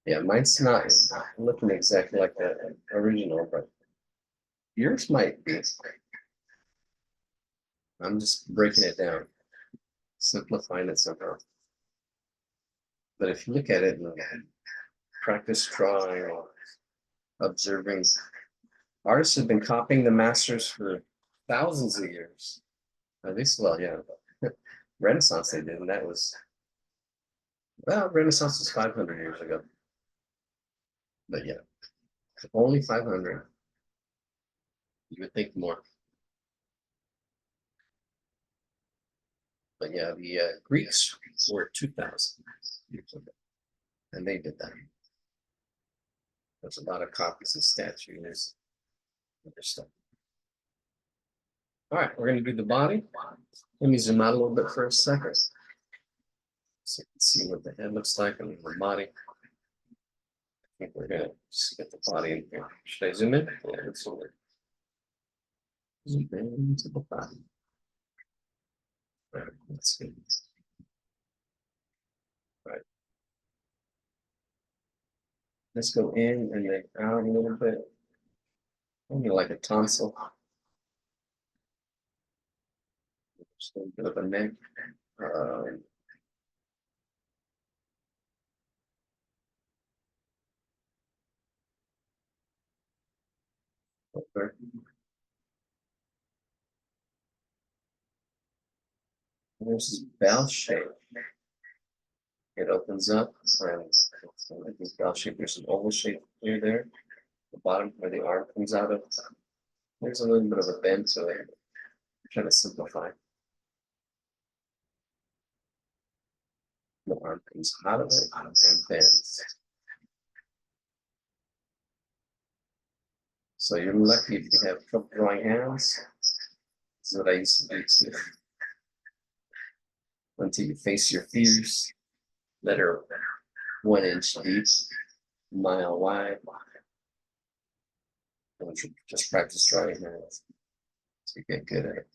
Yeah, mine's not looking exactly like the original, but yours might be. I'm just breaking it down, simplifying it somehow. But if you look at it and practice drawing or observing, artists have been copying the masters for thousands of years. At least, well, yeah, Renaissance they did, and that was, well, Renaissance was 500 years ago. But yeah, only 500. You would think more. But yeah, the Greeks were 2,000 years ago, and they did that. There's a lot of copies of statues and other stuff. All right, we're gonna do the body. Let me zoom out a little bit for a second, so you can see what the head looks like and the body. I think we're gonna just get the body in here. Should I zoom in? Yeah, let's zoom in. Zoom into the body. All right, let's see. All right. Let's go in and then out a little bit. Maybe like a tonsil. Just a little bit of a neck. Okay. There's this bell shape. It opens up and like this bell shape. There's an oval shape near there. The bottom where the arm comes out of. There's a little bit of a bend to it. I'm trying to simplify. The arm comes out of it and bends. So you're lucky if you have trouble drawing hands. This is what I used to do too. Until you face your fears that are 1 inch deep, mile wide. And you just practice drawing hands so you get good at it.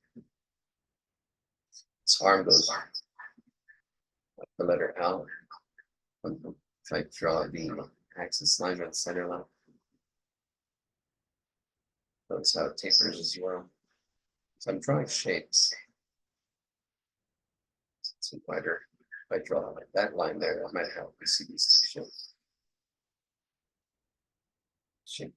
This arm goes like the letter L. If I draw the axis line or the center line. Notice how it tapers as well. So I'm drawing shapes. It's wider. If I draw like that line there, that might help you see these two shapes. Shape.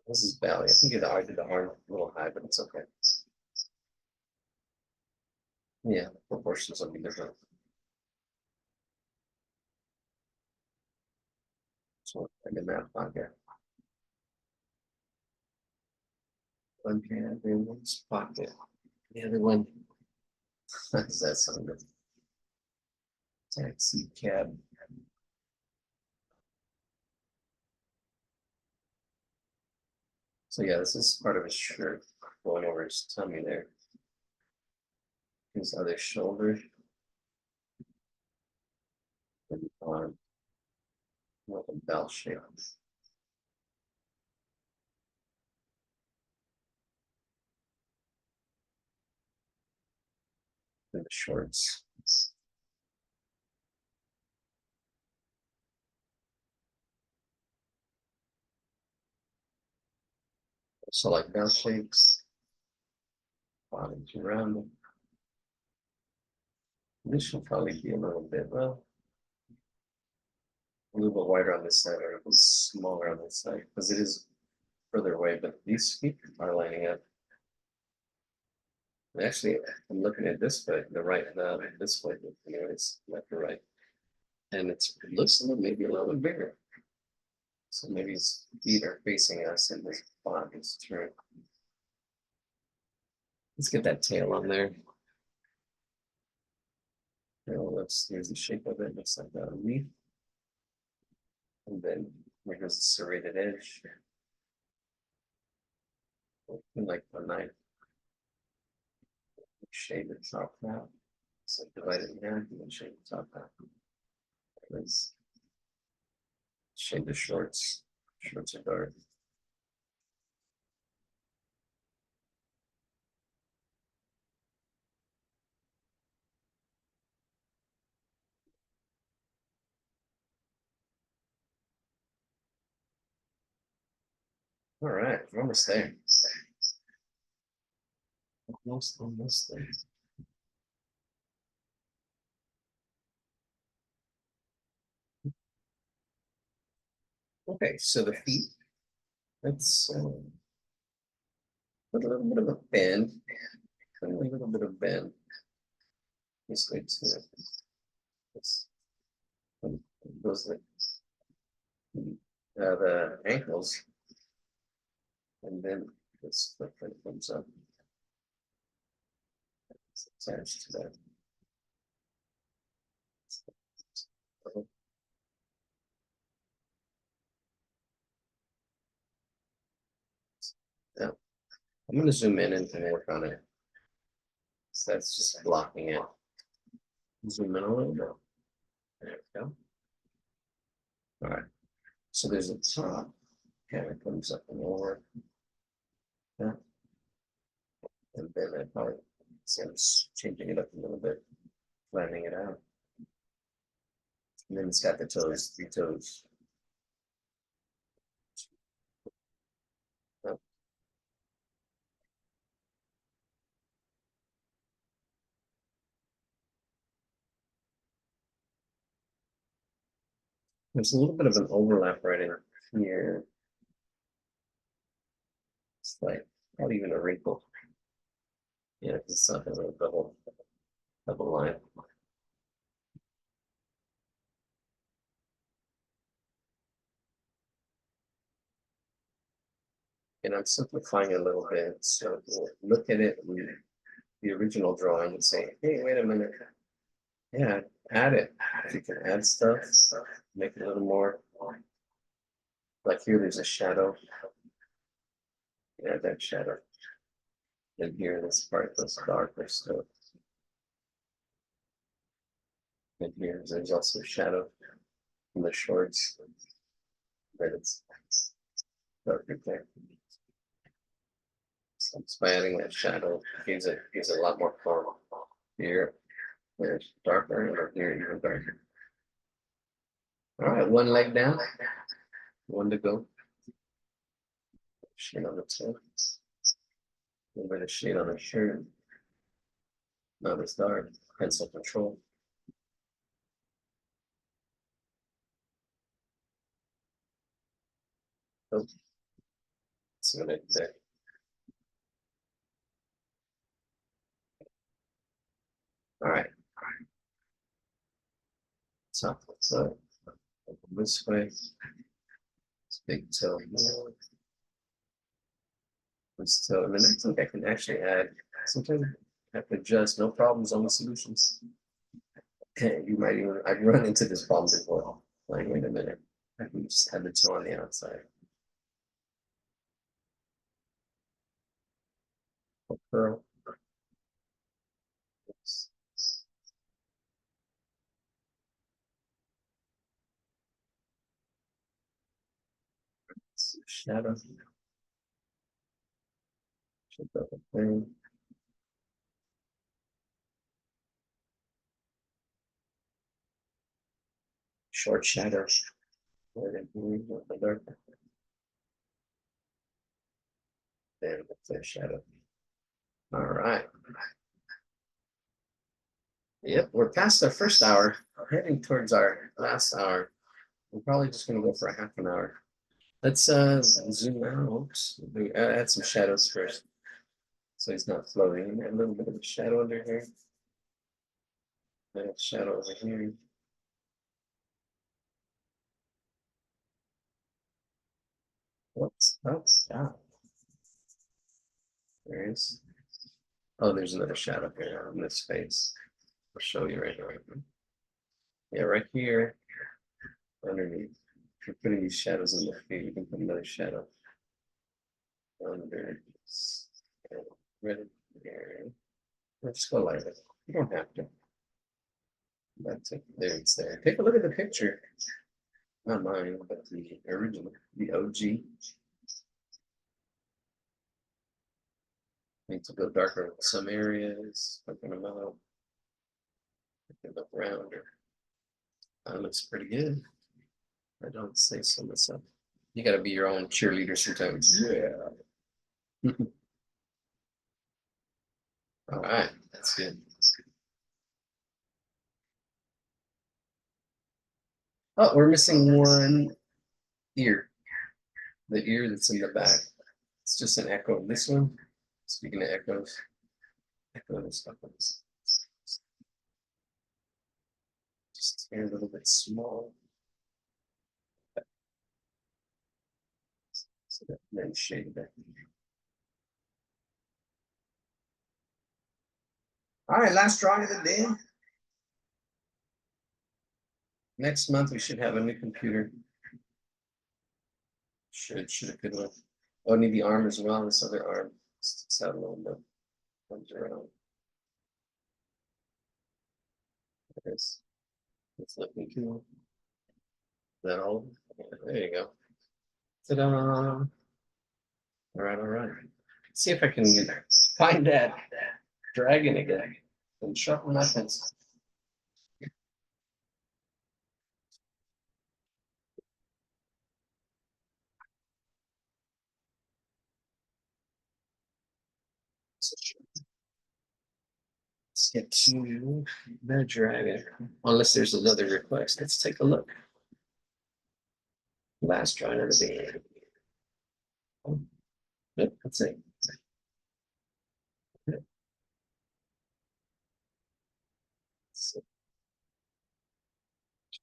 This is belly. I think I did the arm a little high, but it's okay. Yeah, proportions will be different. So I'm in that pocket. One hand in one's pocket. The other one. How does that sound good? Taxi cab. So yeah, this is part of his shirt going over his tummy there. His other shoulder. And arm. With a bell shape. And the shorts. So like bell shapes. Bottoms around them. This should probably be a little bit, well, a little bit wider on this side or a little smaller on this side because it is further away, but these feet are lining up. And actually, I'm looking at this way, the right, this way, anyways, left or right. And it looks a little, maybe a little bit bigger. So maybe his feet are facing us and his body is turned. Let's get that tail on there. Here's the shape of it. Looks like a leaf. And then here's the serrated edge. Like a knife. Shade the top half. So divide it in half and then shade the top half. Let's shade the shorts. Shorts are dark. All right, we're almost there. Almost there. Okay, so the feet. Let's put a little bit of a bend. Put a little bit of bend. This way too. This. Those the ankles. And then this footprint comes up. It's attached to that. Yeah. I'm going to zoom in and work on it. So that's just blocking it. Zoom in a little bit. There we go. All right. So there's a top. Kind of comes up and over. Yeah. And then I probably see I'm changing it up a little bit, flattening it out. And then it's got the toes, 3 toes. Oh, there's a little bit of an overlap right in here. It's like not even a wrinkle. Yeah, it's not a double line. And I'm simplifying it a little bit. So we'll look at it in the original drawing and say, hey, wait a minute. Yeah, add it. If you can add stuff, make it a little more. Like here, there's a shadow. Yeah, that shadow. And here, this part that's darker stuff. And here, there's also shadow in the shorts. But it's darker there. So just by adding that shadow, gives it a lot more form. Here, there's darker, and here even darker. All right, one leg down, one to go. Shade on the toe. A little bit of shade on the shirt. Not as dark. Pencil control. Oh, see what I did there. All right. Top looks up. This way. This big toe more. This toe. And then I think I can actually add. Sometimes I have to adjust. No problems, only solutions. Okay, you might even. I've run into this problem before. Like, wait a minute. I can just have the toe on the outside. Curl. Oops. Shadow. Check out the thing. Short shadow. Then the shadow. All right. Yep, we're past our first hour, heading towards our last hour. We're probably just gonna go for a half an hour. Let's zoom out. Add some shadows first. So he's not floating. A little bit of a shadow under here. And a shadow over here. Whoops. Oh, stop. There is. Oh, there's another shadow here on this face. I'll show you right here. Yeah, right here. Underneath. If you're putting these shadows in the feet, you can put another shadow under this. Right there. Let's go like that. You don't have to. That's it. There it's there. Take a look at the picture. Not mine, but the original, the OG. Need to go darker in some areas. Open them out. Look around her. That looks pretty good. I don't say so myself. You got to be your own cheerleader sometimes. Yeah. All right, that's good. Oh, we're missing one ear. The ear that's in the back. It's just an echo. This one. Speaking of echoes, echo this stuff. Just a little bit small. So then shade that. All right, last drawing of the day. Next month we should have a new computer. Should have good one. Oh, I need the arm as well. This other arm sticks out a little bit. Comes around. There it is. It's looking cool. Is that all? Yeah, there you go. Ta-da! All right, all right. Let's see if I can find that dragon again and sharpen my pencil. Let's get to the dragon. Unless there's another request. Let's take a look. Last drawing of the day. Yep, that's it. Yep. So,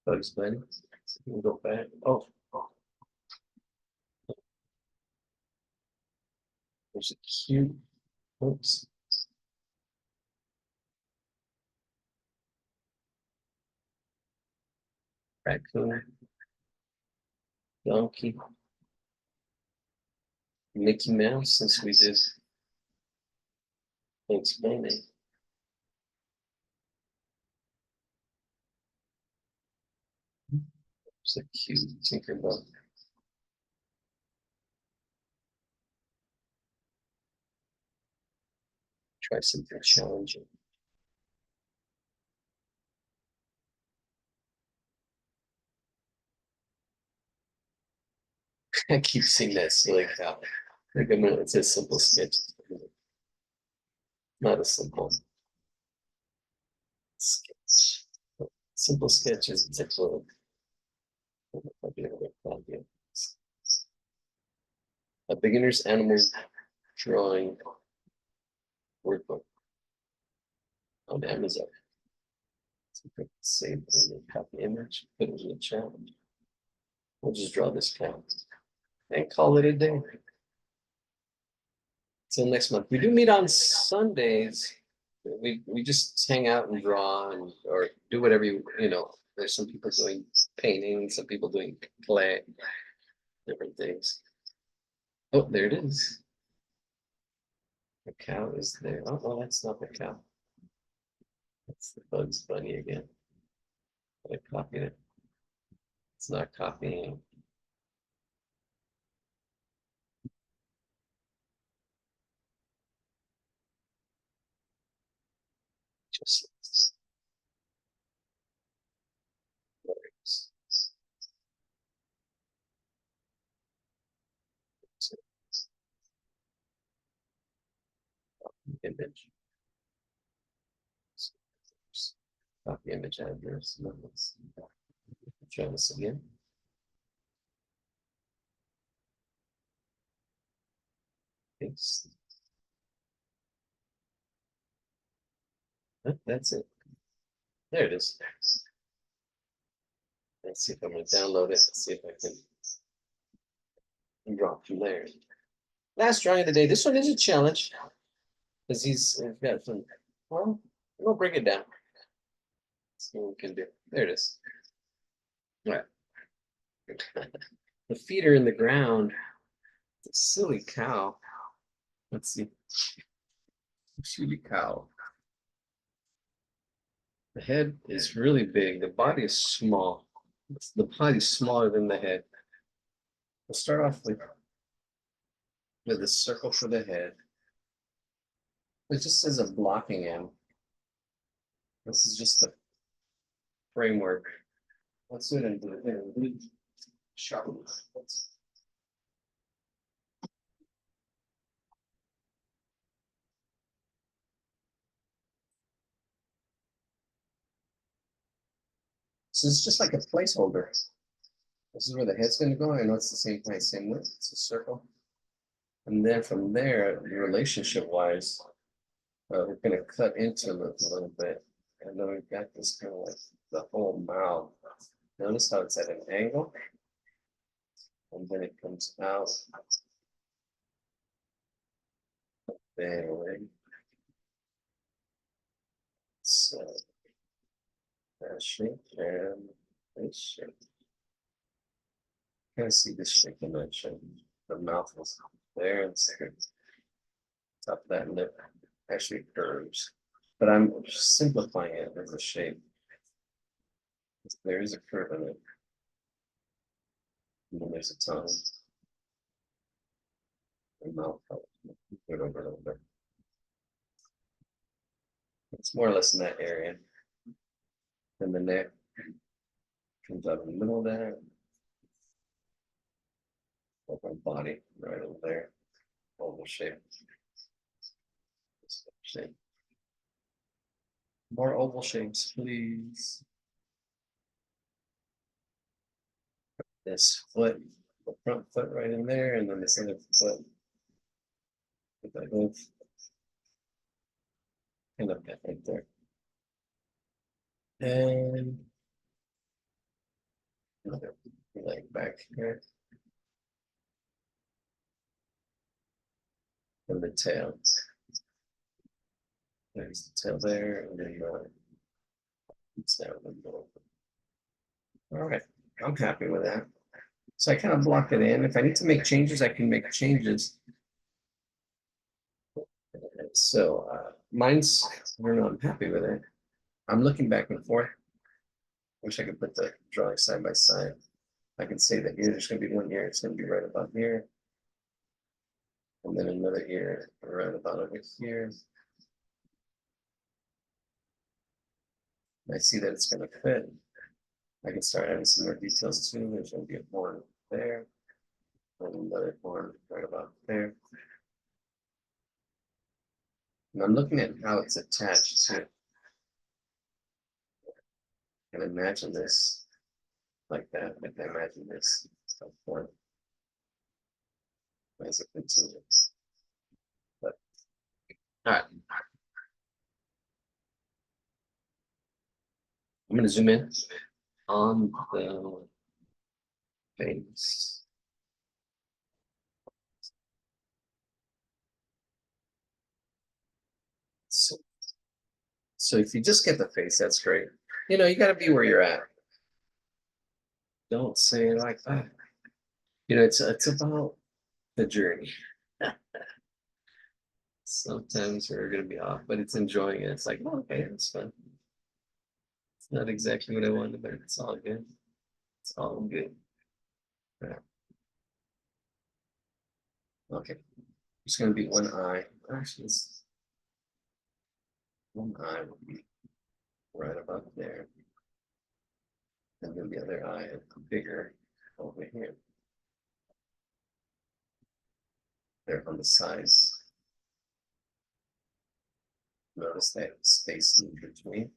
Bugs Bunny. So we can go back. Oh, there's a cute. Oops. Raccoon. Donkey. Mickey Mouse, since we did explaining. It's a cute Tinkerbell. Try something challenging. I keep seeing that silly cow. Like a minute, it says simple sketch. Not a simple sketch. Simple sketch is typical. A beginner's animal drawing workbook on Amazon. Save and copy image, put it in the challenge. We'll just draw this cow and call it a day. Till next month. We do meet on Sundays. We just hang out and draw and or do whatever you know. There's some people doing painting, some people doing clay, different things. Oh, there it is. The cow is there. Oh, well, that's not the cow. That's the Bugs Bunny again. I copied it. It's not copying. Just image. Copy image address. Let's try this again. Paste. That's it. There it is. Let's see if I'm going to download it. Let's see if I can drop from there. Last drawing of the day. This one is a challenge because he's got some. Well, we'll bring it down. Let's see what we can do. There it is. All right. The feet are in the ground. It's a silly cow. Let's see. Silly cow. The head is really big. The body is small. The body is smaller than the head. We'll start off with a circle for the head. It just says a blocking end. This is just the framework. Let's do it in blue. Sharpen. So it's just like a placeholder. This is where the head's going to go. I know it's the same height, same width. It's a circle. And then from there, relationship-wise, we're going to cut into it a little bit. And then we've got this kind of like the whole mouth. Notice how it's at an angle. and then it comes out there. So that shape and this shape. Kind of see this shape I mentioned. The mouth was there and top of that lip actually curves. But I'm simplifying it as a shape. There is a curve in it. And then there's a tongue. And mouth. Put it over a little bit. It's more or less in that area. Then the neck comes out in the middle of that. My body right over there. Oval shape. Shape. More oval shapes, please. This foot, the front foot right in there, and then this other foot. Put that both kind of right there. And another leg back here. And the tail. There's the tail there, and then it's down the middle. All right, I'm happy with that. So I kind of block it in. If I need to make changes, I can make changes. So mine's, I don't know, I'm happy with it. I'm looking back and forth. Wish I could put the drawing side by side. I can say that here, there's going to be one here, it's going to be right about here. And then another here, right about over here. I see that it's going to fit. I can start adding some more details too. There's going to be a horn there. And another horn right about there. And I'm looking at how it's attached to. And imagine this like that. Like I imagine this horn as it continues. But all right. I'm going to zoom in on the face. So if you just get the face, that's great. You know, you got to be where you're at. Don't say it like that. You know, it's about the journey. Sometimes we're going to be off, but it's enjoying it. It's like, oh, okay, it's fun. It's not exactly what I wanted, but it's all good. It's all good. Yeah. Okay. It's going to be one eye. Actually, one eye will be right about there. And then the other eye bigger over here. There on the sides. Notice that space in between.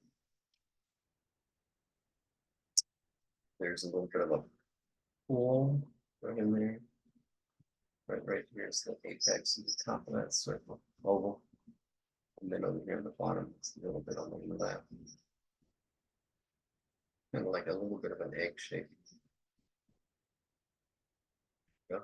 There's a little bit of a pool right in there. Right here's the apex at the top of that circle oval. And then over here on the bottom, it's a little bit on the left. Kind of like a little bit of an egg shape. Yeah.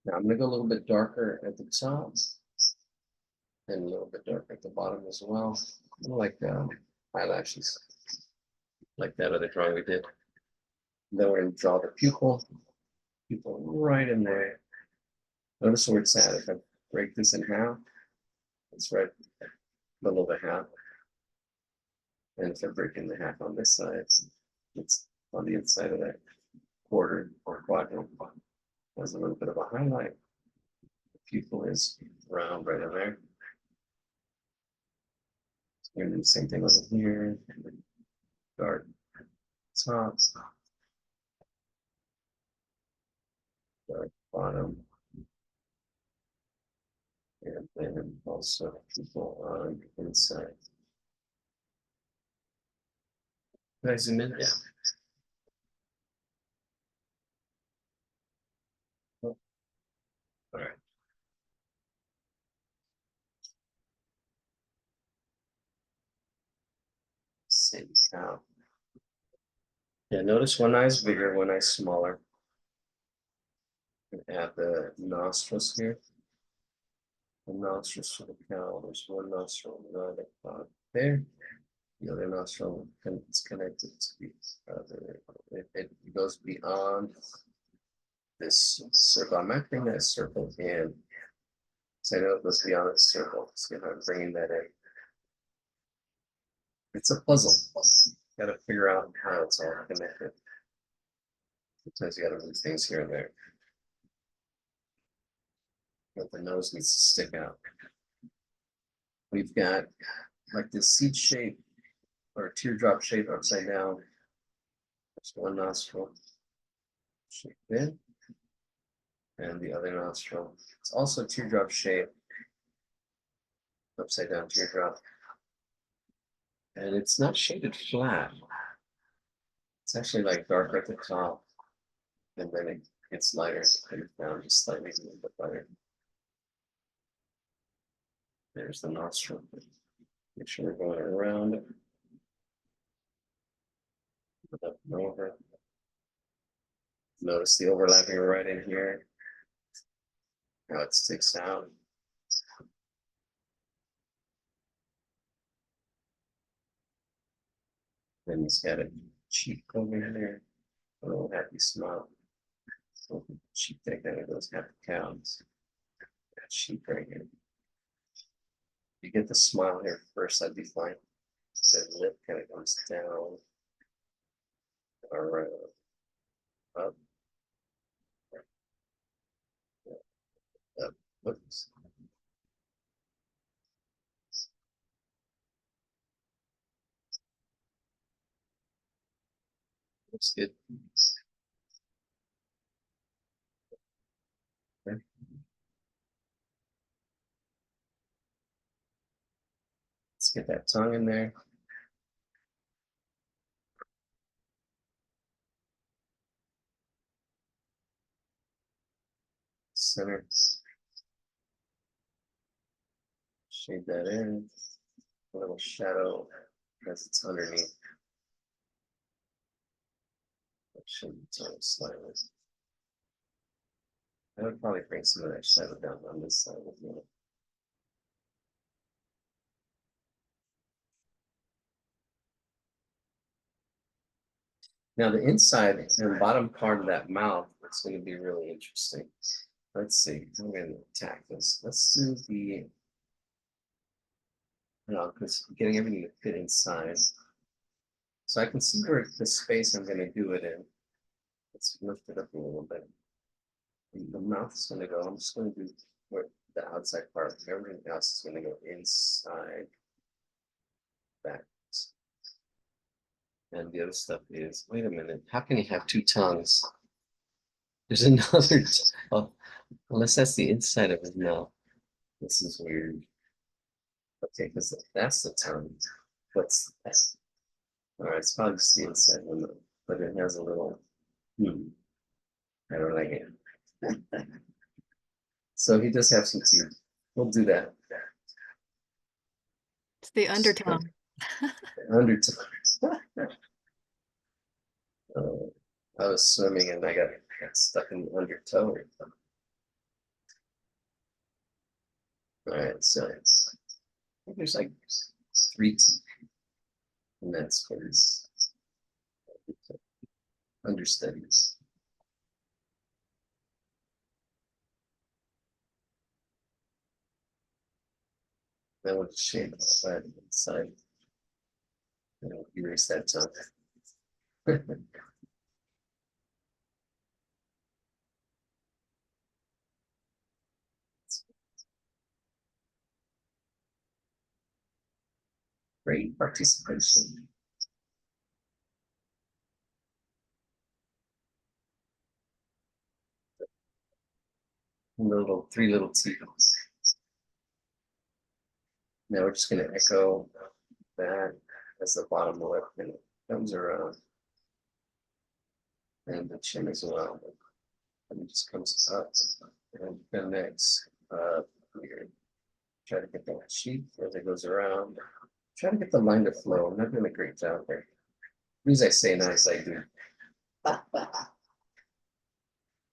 Now I'm gonna go a little bit darker at the top and a little bit darker at the bottom as well. Like eyelashes, like that other drawing we did. Then we're gonna draw the pupil right in there. Notice where it's at. If I break this in half, it's right below the half. And if I break in the half on this side, it's on the inside of that quarter or quadrant. There's a little bit of a highlight. The pupil is round right in there. We're gonna do the same thing over here. Dark top, dark bottom, and then also pupil on the inside. Can I zoom in? Yeah. All right. cow. Yeah, notice one eye is bigger, one eye smaller. And add the nostrils here. The nostrils for the cow. There's one nostril right there. The other nostril is connected to the other. It goes beyond this circle. I'm not bringing that circle in. So I know it goes beyond the circle. So I'm bringing that in. It's a puzzle. Got to figure out how it's all connected. Sometimes you got to move things here and there. But the nose needs to stick out. We've got like this seed shape or teardrop shape upside down. There's one nostril shape in, and the other nostril. It's also teardrop shape, upside down teardrop. And it's not shaded flat. It's actually like darker at the top, and then it gets lighter as it comes down, just slightly a little bit lighter. There's the nostril. Make sure we're going around it. Up and over. Notice the overlapping right in here. How it sticks out. Then he's got a cheek over here. A little happy smile. Cheek there kind of goes happy cows. That cheek right here. You get the smile here first, that'd be fine. The lip kind of comes down. Or up. Up. Oops. Looks good. Okay. Let's get that tongue in there. Center. Shade that in. A little shadow as it's underneath. Shade the tongue slightly. I would probably bring some of that shadow down on this side with me. Now the inside and bottom part of that mouth is going to be really interesting. Let's see. I'm going to attack this. Let's do the, because getting everything to fit inside. So I can see where the space I'm going to do it in. Let's lift it up a little bit. And the mouth is going to go. I'm just going to do where the outside part. Everything else is going to go inside. Back. And the other stuff is, wait a minute, how can you have two tongues? There's another, oh, unless that's the inside of his mouth. This is weird. Okay, because that's the tongue. What's that? All right, it's probably just the inside one, but it has a little, I don't like it. So he does have some teeth. We'll do that. It's the undertone. Undertone. I was swimming and I got stuck in the undertow. All right, so I think there's like 3 teeth, and that's for his understudies. Then we'll just shade the side inside. And we'll erase that tongue. Great participation. Little 3 little teeth. Now we're just going to echo that as the bottom lip, and it comes around, and the chin as well. And it just comes up and connects here. Try to get that cheek as it goes around. Try to get the line to flow. I'm not doing a great job there. reason I say nice, I do.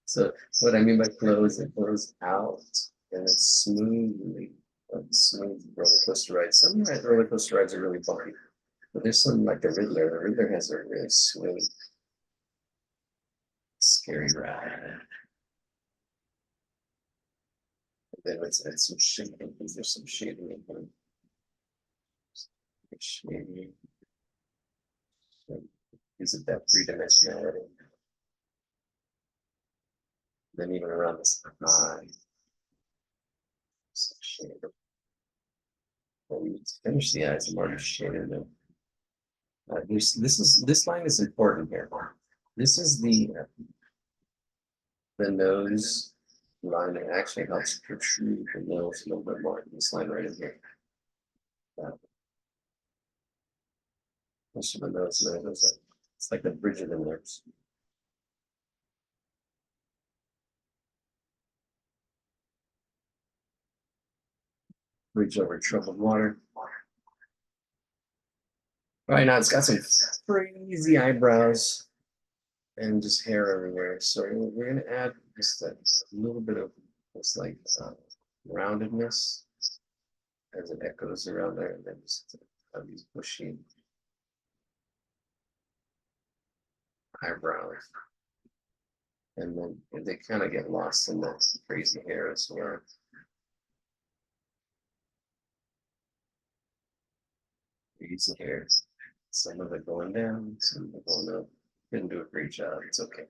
So what I mean by flow is it flows out and it's smoothly, like smooth roller coaster ride. Some roller coaster rides are really bumpy, but there's some like the Riddler. The Riddler has a really smooth, scary ride. And then it's some shading. There's some shading in there. Shading. Gives it that three dimensionality. Then even around this eye. Some shade. When we finish the eyes, I'm already shaded them. This line is important here. This is the nose line. It actually helps protrude the nose a little bit more. This line right in here. Most of the nose there. It's like the bridge of the nose. Bridge over troubled water. Right now, it's got some crazy eyebrows and just hair everywhere. So we're gonna add just a little bit of this like roundedness as it echoes around there, and then just have these bushy eyebrows, and then they kind of get lost in that crazy hair as well. Crazy hair, some of it going down, some of it going up. Didn't do a great job. It's okay.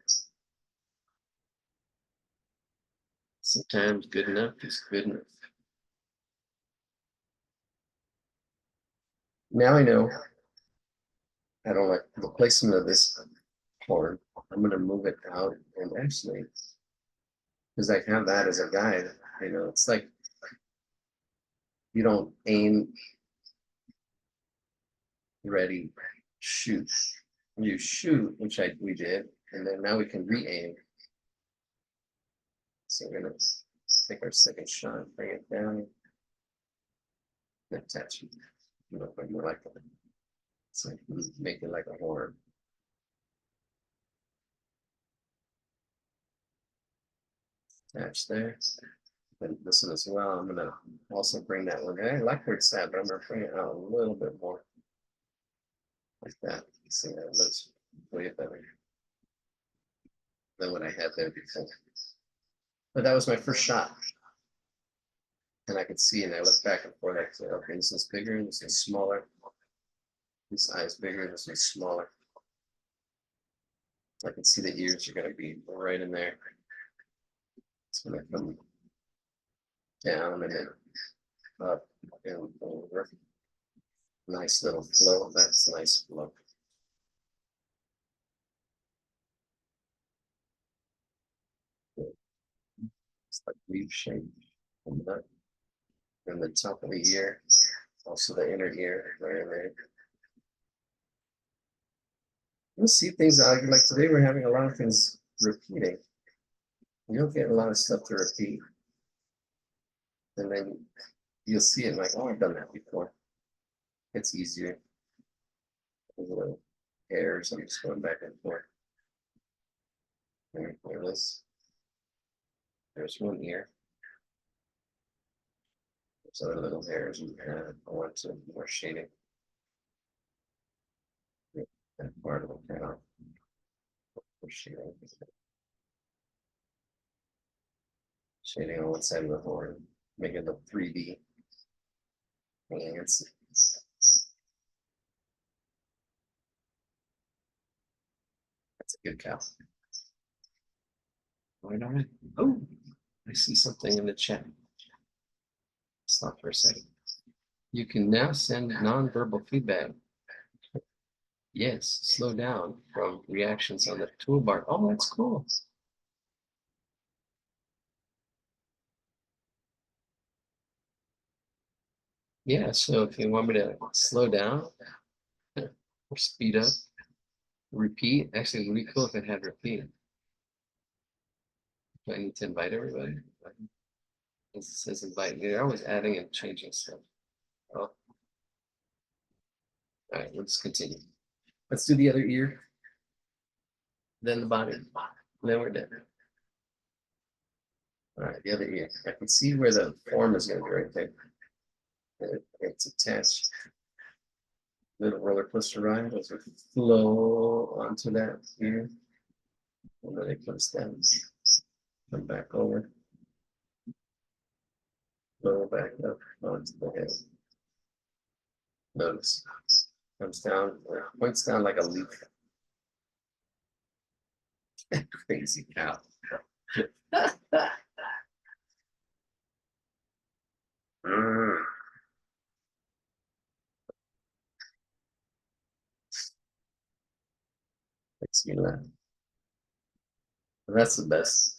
Sometimes good enough is good enough. Now I know I don't like the placement of this horn. I'm gonna move it out and actually, because I have that as a guide, it's like you don't aim, ready, shoot. You shoot, which we did, and then now we can re-aim. So we're gonna take our second shot, bring it down, and attach it. But you like it. So make it like a horn. Attach there. And this one as well. I'm gonna also bring that one. I like where it's at, but I'm gonna bring it out a little bit more. Like that. You see that looks way better than what I had there before. But that was my first shot. And I could see, and I looked back and forth. I said, okay, this is bigger, this is smaller. This eye is bigger, this is smaller. I can see the ears are going to be right in there. It's going to come down and then up and over. Nice little flow. That's a nice flow. It's like leaf shape. And the top of the ear, also the inner ear right in there. You'll see things like today we're having a lot of things repeating. You don't get a lot of stuff to repeat. And then you'll see it like, oh, I've done that before. It's easier. Little hairs, I'm just going back and forth. There's one ear. There's other little hairs, and I want some more shading. That part of the cow. Shading on one side of the horn, make it look 3D. That's a good cow. Right on it. Oh, I see something in the chat. Stop for a second. You can now send nonverbal feedback. Yes, slow down from reactions on the toolbar. Oh, that's cool. Yeah, so if you want me to slow down or speed up, repeat. Actually, it would be cool if it had repeat. Do I need to invite everybody? It says invite. You're always adding and changing stuff. Oh. All right, let's continue. Let's do the other ear. Then the body. Then we're done. All right, the other ear. I can see where the form is going to be right there. It's attached. Little roller coaster ride. Those would flow onto that ear. And then it comes down. Come back over. Flow back up onto the head. Notice. Comes down, points down like a leaf. Crazy cow. Makes me laugh. That's the best.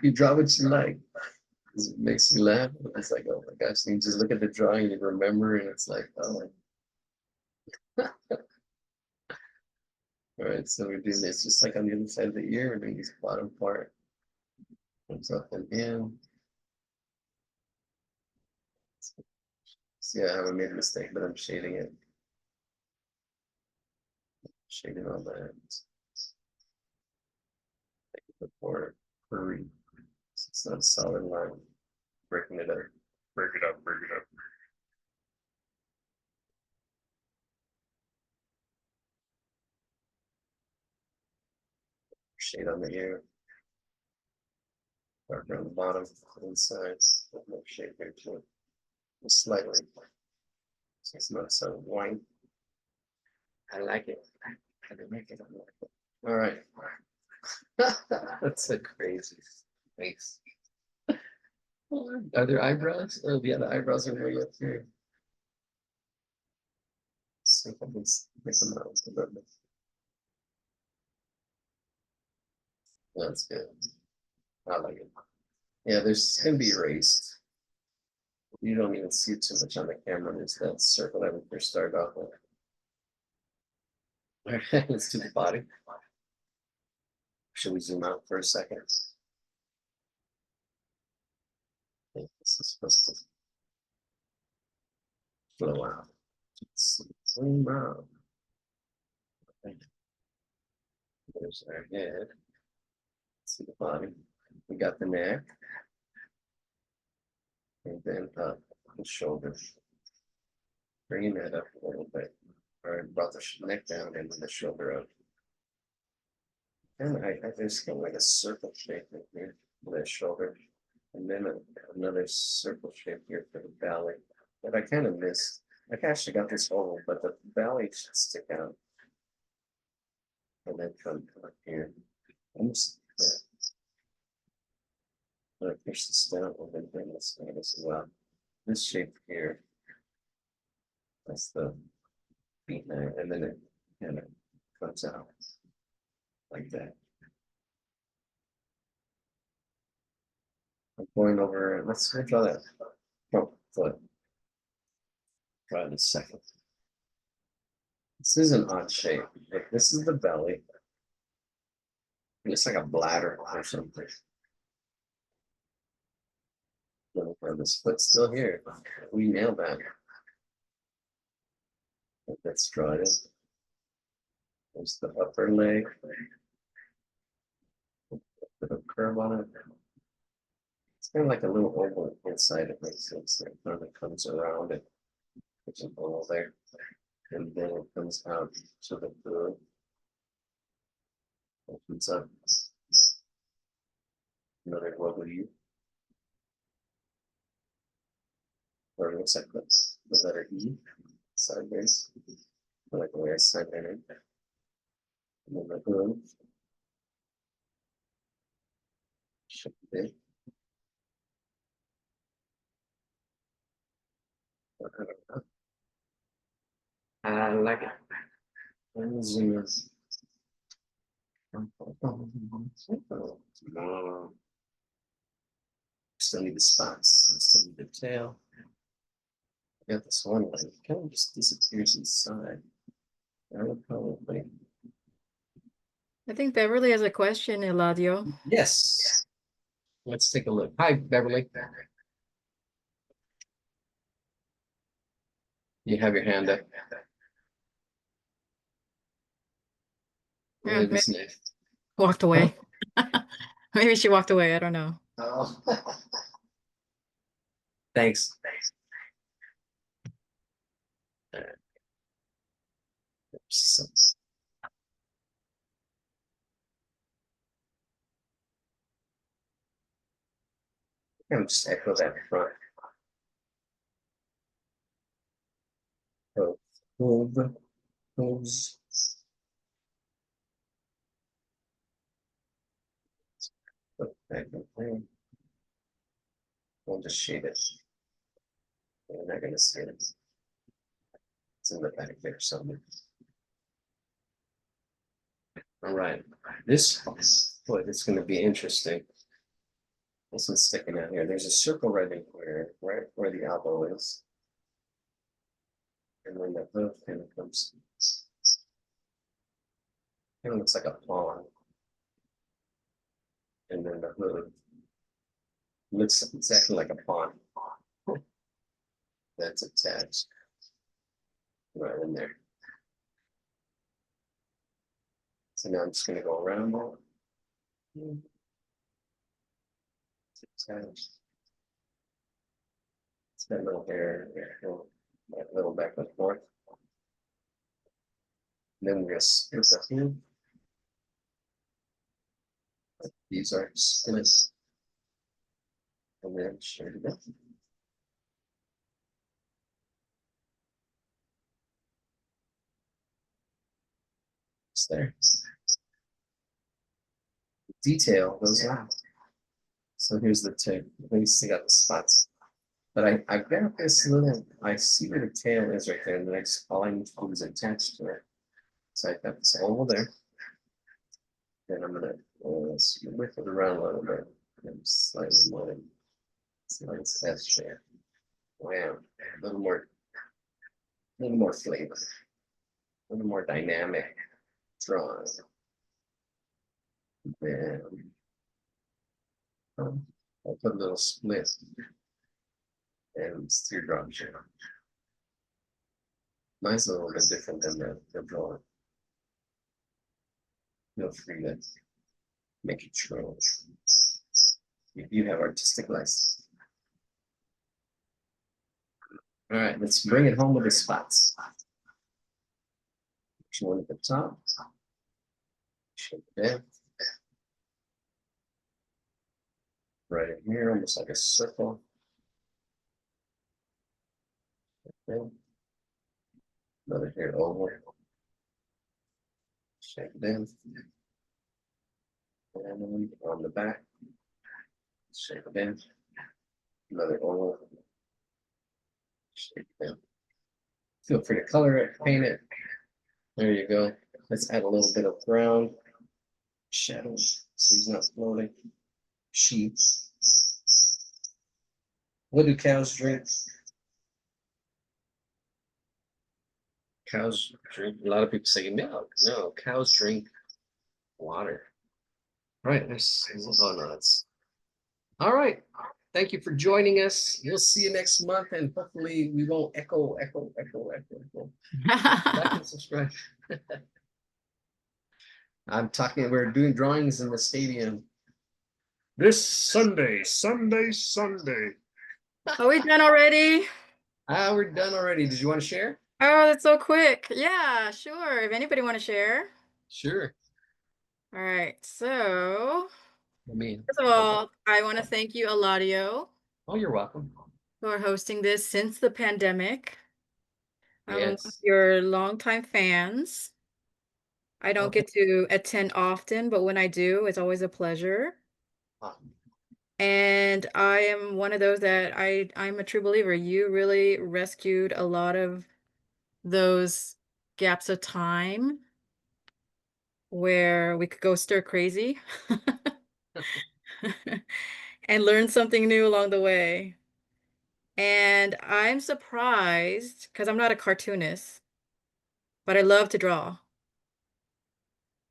You draw what you like. It makes you laugh. It's like, oh my gosh, you just look at the drawing and remember, and it's like, oh. All right, so we're doing this just like on the other side of the ear. We're doing this bottom part. Comes up and in. See, I haven't made a mistake, but I'm shading it. Shading all that. Before hurry. It's not a solid line. Breaking it up. Break it up, break it up. Shade on the ear. Darker on the bottom, inside. No shade here too. Just slightly. So it's not so white. I like it. I can make it. All right. That's a crazy face. Are there eyebrows? Oh, yeah, the eyebrows are way up here. See if I can make them out a little bit. That's good. I like it. Yeah, there's gonna be erased. You don't even see too much on the camera. There's that circle that we first started off with. All right, let's do the body. Should we zoom out for a second? I think this is supposed to flow out. Let's zoom out. There's our head. See the body. We got the neck. And then up the shoulders. Bringing that up a little bit. All right, brought the neck down and the shoulder up. And I just got like a circle shape right here for the shoulder. And then another circle shape here for the belly. But I kind of missed. I actually got this oval, but the belly should stick out. And then come up here. Oops. Yeah. I'm gonna push this down a little bit this way as well. This shape here. That's the feet there, and then it kind of comes out like that. I'm going over, let's draw that front foot. Try it in a second. This is an odd shape. Like this is the belly. And it's like a bladder or something. This foot's still here. We nailed that. Let's draw it in. There's the upper leg. Put a curve on it. It's kind of like a little oval inside it makes sense. It kind of comes around it. There's an oval there. And then it comes out to the foot. Opens up. Another wobbly. Or it looks like this. The letter E. Sideways. I like the way I signed it in. And then the hood. Should be. I like it. And zoom in. Still need the spots. Still need the tail. I got this one leg. Kind of just disappears inside. I would probably. I think Beverly has a question, Eladio. Yes. Let's take a look. Hi, Beverly. You have your hand up. Yeah, Really maybe this nice. walked Huh? away. Maybe she walked away. I don't know. Oh. Thanks. All right. So, I'm just echo that front. Oh, hooves. Back in there. We'll just shade it. We're not gonna see it. It's in the back there somewhere. All right. This foot is going to be interesting. This one's sticking out here. There's a circle right in here, right where the elbow is. And then the hook kind of comes. Kind of looks like a pawn. And then the hood looks exactly like a pawn. That's attached right in there. So now I'm just going to go around that. Attached. It's that little hair, that little back and forth. And then we're going to split the hood. These are splits. And then shade it up. It's there. Detail goes on. So here's the tip. Let me see got the spots. But I've got this little, I see where the tail is right there, and the next all I need to do is attach to it. So I've got this oval there. Then I'm gonna whip it around a little bit. And slightly more. Slightly that's there. Wow. A little more flavor. A little more dynamic drawing. Then I'll put a little split and teardrop shape. Mine's a little bit different than the drawing. Feel free to make it true. If you have artistic license. All right, let's bring it home with the spots. One at the top. Shape it. Right in here, almost like a circle. Okay. Another here over. Shape it in. And then on the back. Shape it in. Another oval. Shape it in. Feel free to color it, paint it. There you go. Let's add a little bit of brown shadow so he's not floating. Sheep. What do cows drink? Cows drink. A lot of people say milk. No, cows drink water. All right. Oh no, that's all right. Thank you for joining us. We'll see you next month, and hopefully we won't echo. Like and subscribe. I'm talking. We're doing drawings in the stadium this Sunday. Are we done already? Ah, we're done already. Did you want to share? Oh, that's so quick. Yeah, sure. If anybody want to share. Sure. All right. So, I mean, first of all, I want to thank you, Eladio, oh, you're welcome. for hosting this since the pandemic. I'm one of Yes. your longtime fans. I don't Okay. get to attend often, but when I do, it's always a pleasure. And I am one of those that I'm a true believer. You really rescued a lot of those gaps of time where we could go stir crazy and learn something new along the way. And I'm surprised because I'm not a cartoonist, but I love to draw.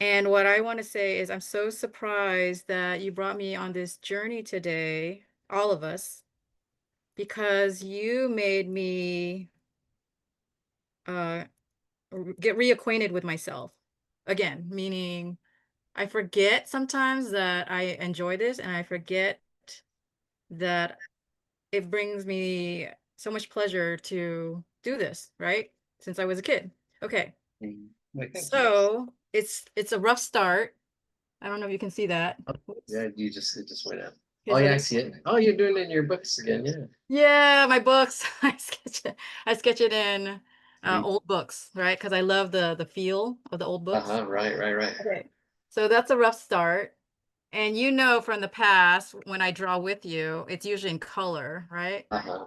And what I want to say is I'm so surprised that you brought me on this journey today, all of us, because you made me uh, get reacquainted with myself. again, meaning I forget sometimes that I enjoy this, and I forget that it brings me so much pleasure to do this, right? Since I was a kid. Okay. Wait, thank you. So it's a rough start. I don't know if you can see that. Yeah, it just went out. Okay, Oh so yeah, I see it. Oh, you're doing it in your books again. Yeah. yeah, my books. I sketch it in Sweet. old books, right? Because I love the feel of the old books. Uh-huh. Right, right, right. Okay. So that's a rough start. And you know from the past, when I draw with you, it's usually in color, right? Uh-huh.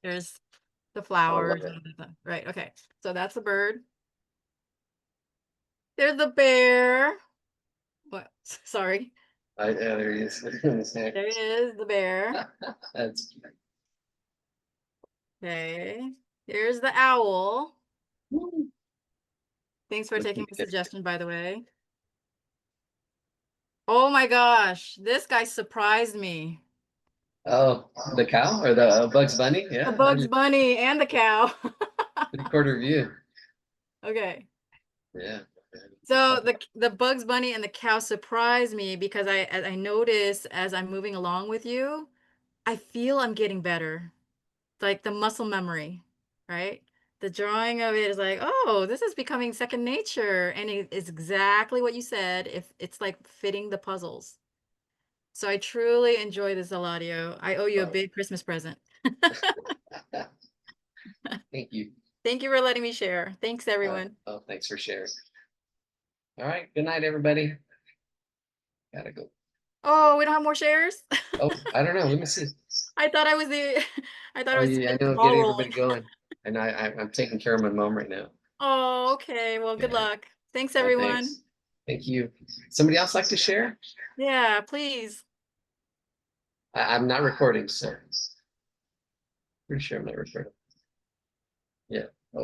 There's the Oh, I love flowers it. and the, right. Okay. So that's the bird. There's the bear. What? Sorry. Yeah, there he is. There is the bear. That's Okay. Here's the owl. cute. Thanks for taking my Good. suggestion, by the way. Oh my gosh, this guy surprised me. Oh, the cow or the Bugs Bunny? The Yeah, I Bugs did Bunny and the cow. 3/4 view. Okay. Yeah. So the Bugs Bunny and the cow surprised me because I notice as I'm moving along with you, I feel I'm getting better. Like the muscle memory, right? The drawing of it is like, oh, this is becoming second nature. And it is exactly what you said. If it's like fitting the puzzles. So I truly enjoy this, Eladio. I owe you a Oh, big Christmas present. thank you. Thank you for letting me share. Thanks, everyone. Oh, thanks for sharing. All right. Good night, everybody. Gotta go. Oh, we don't have more shares? Oh, I don't know. Let me see. I thought I was the I thought I Oh, was yeah, I getting the know. ball Getting rolling. everybody going. And I'm taking care of my mom right now. Oh, okay. Well, good Yeah. luck. Thanks, everyone. Thanks. Thank you. Somebody else like to share? Yeah, please. I'm not recording, so pretty sure I'm not recording. Yeah.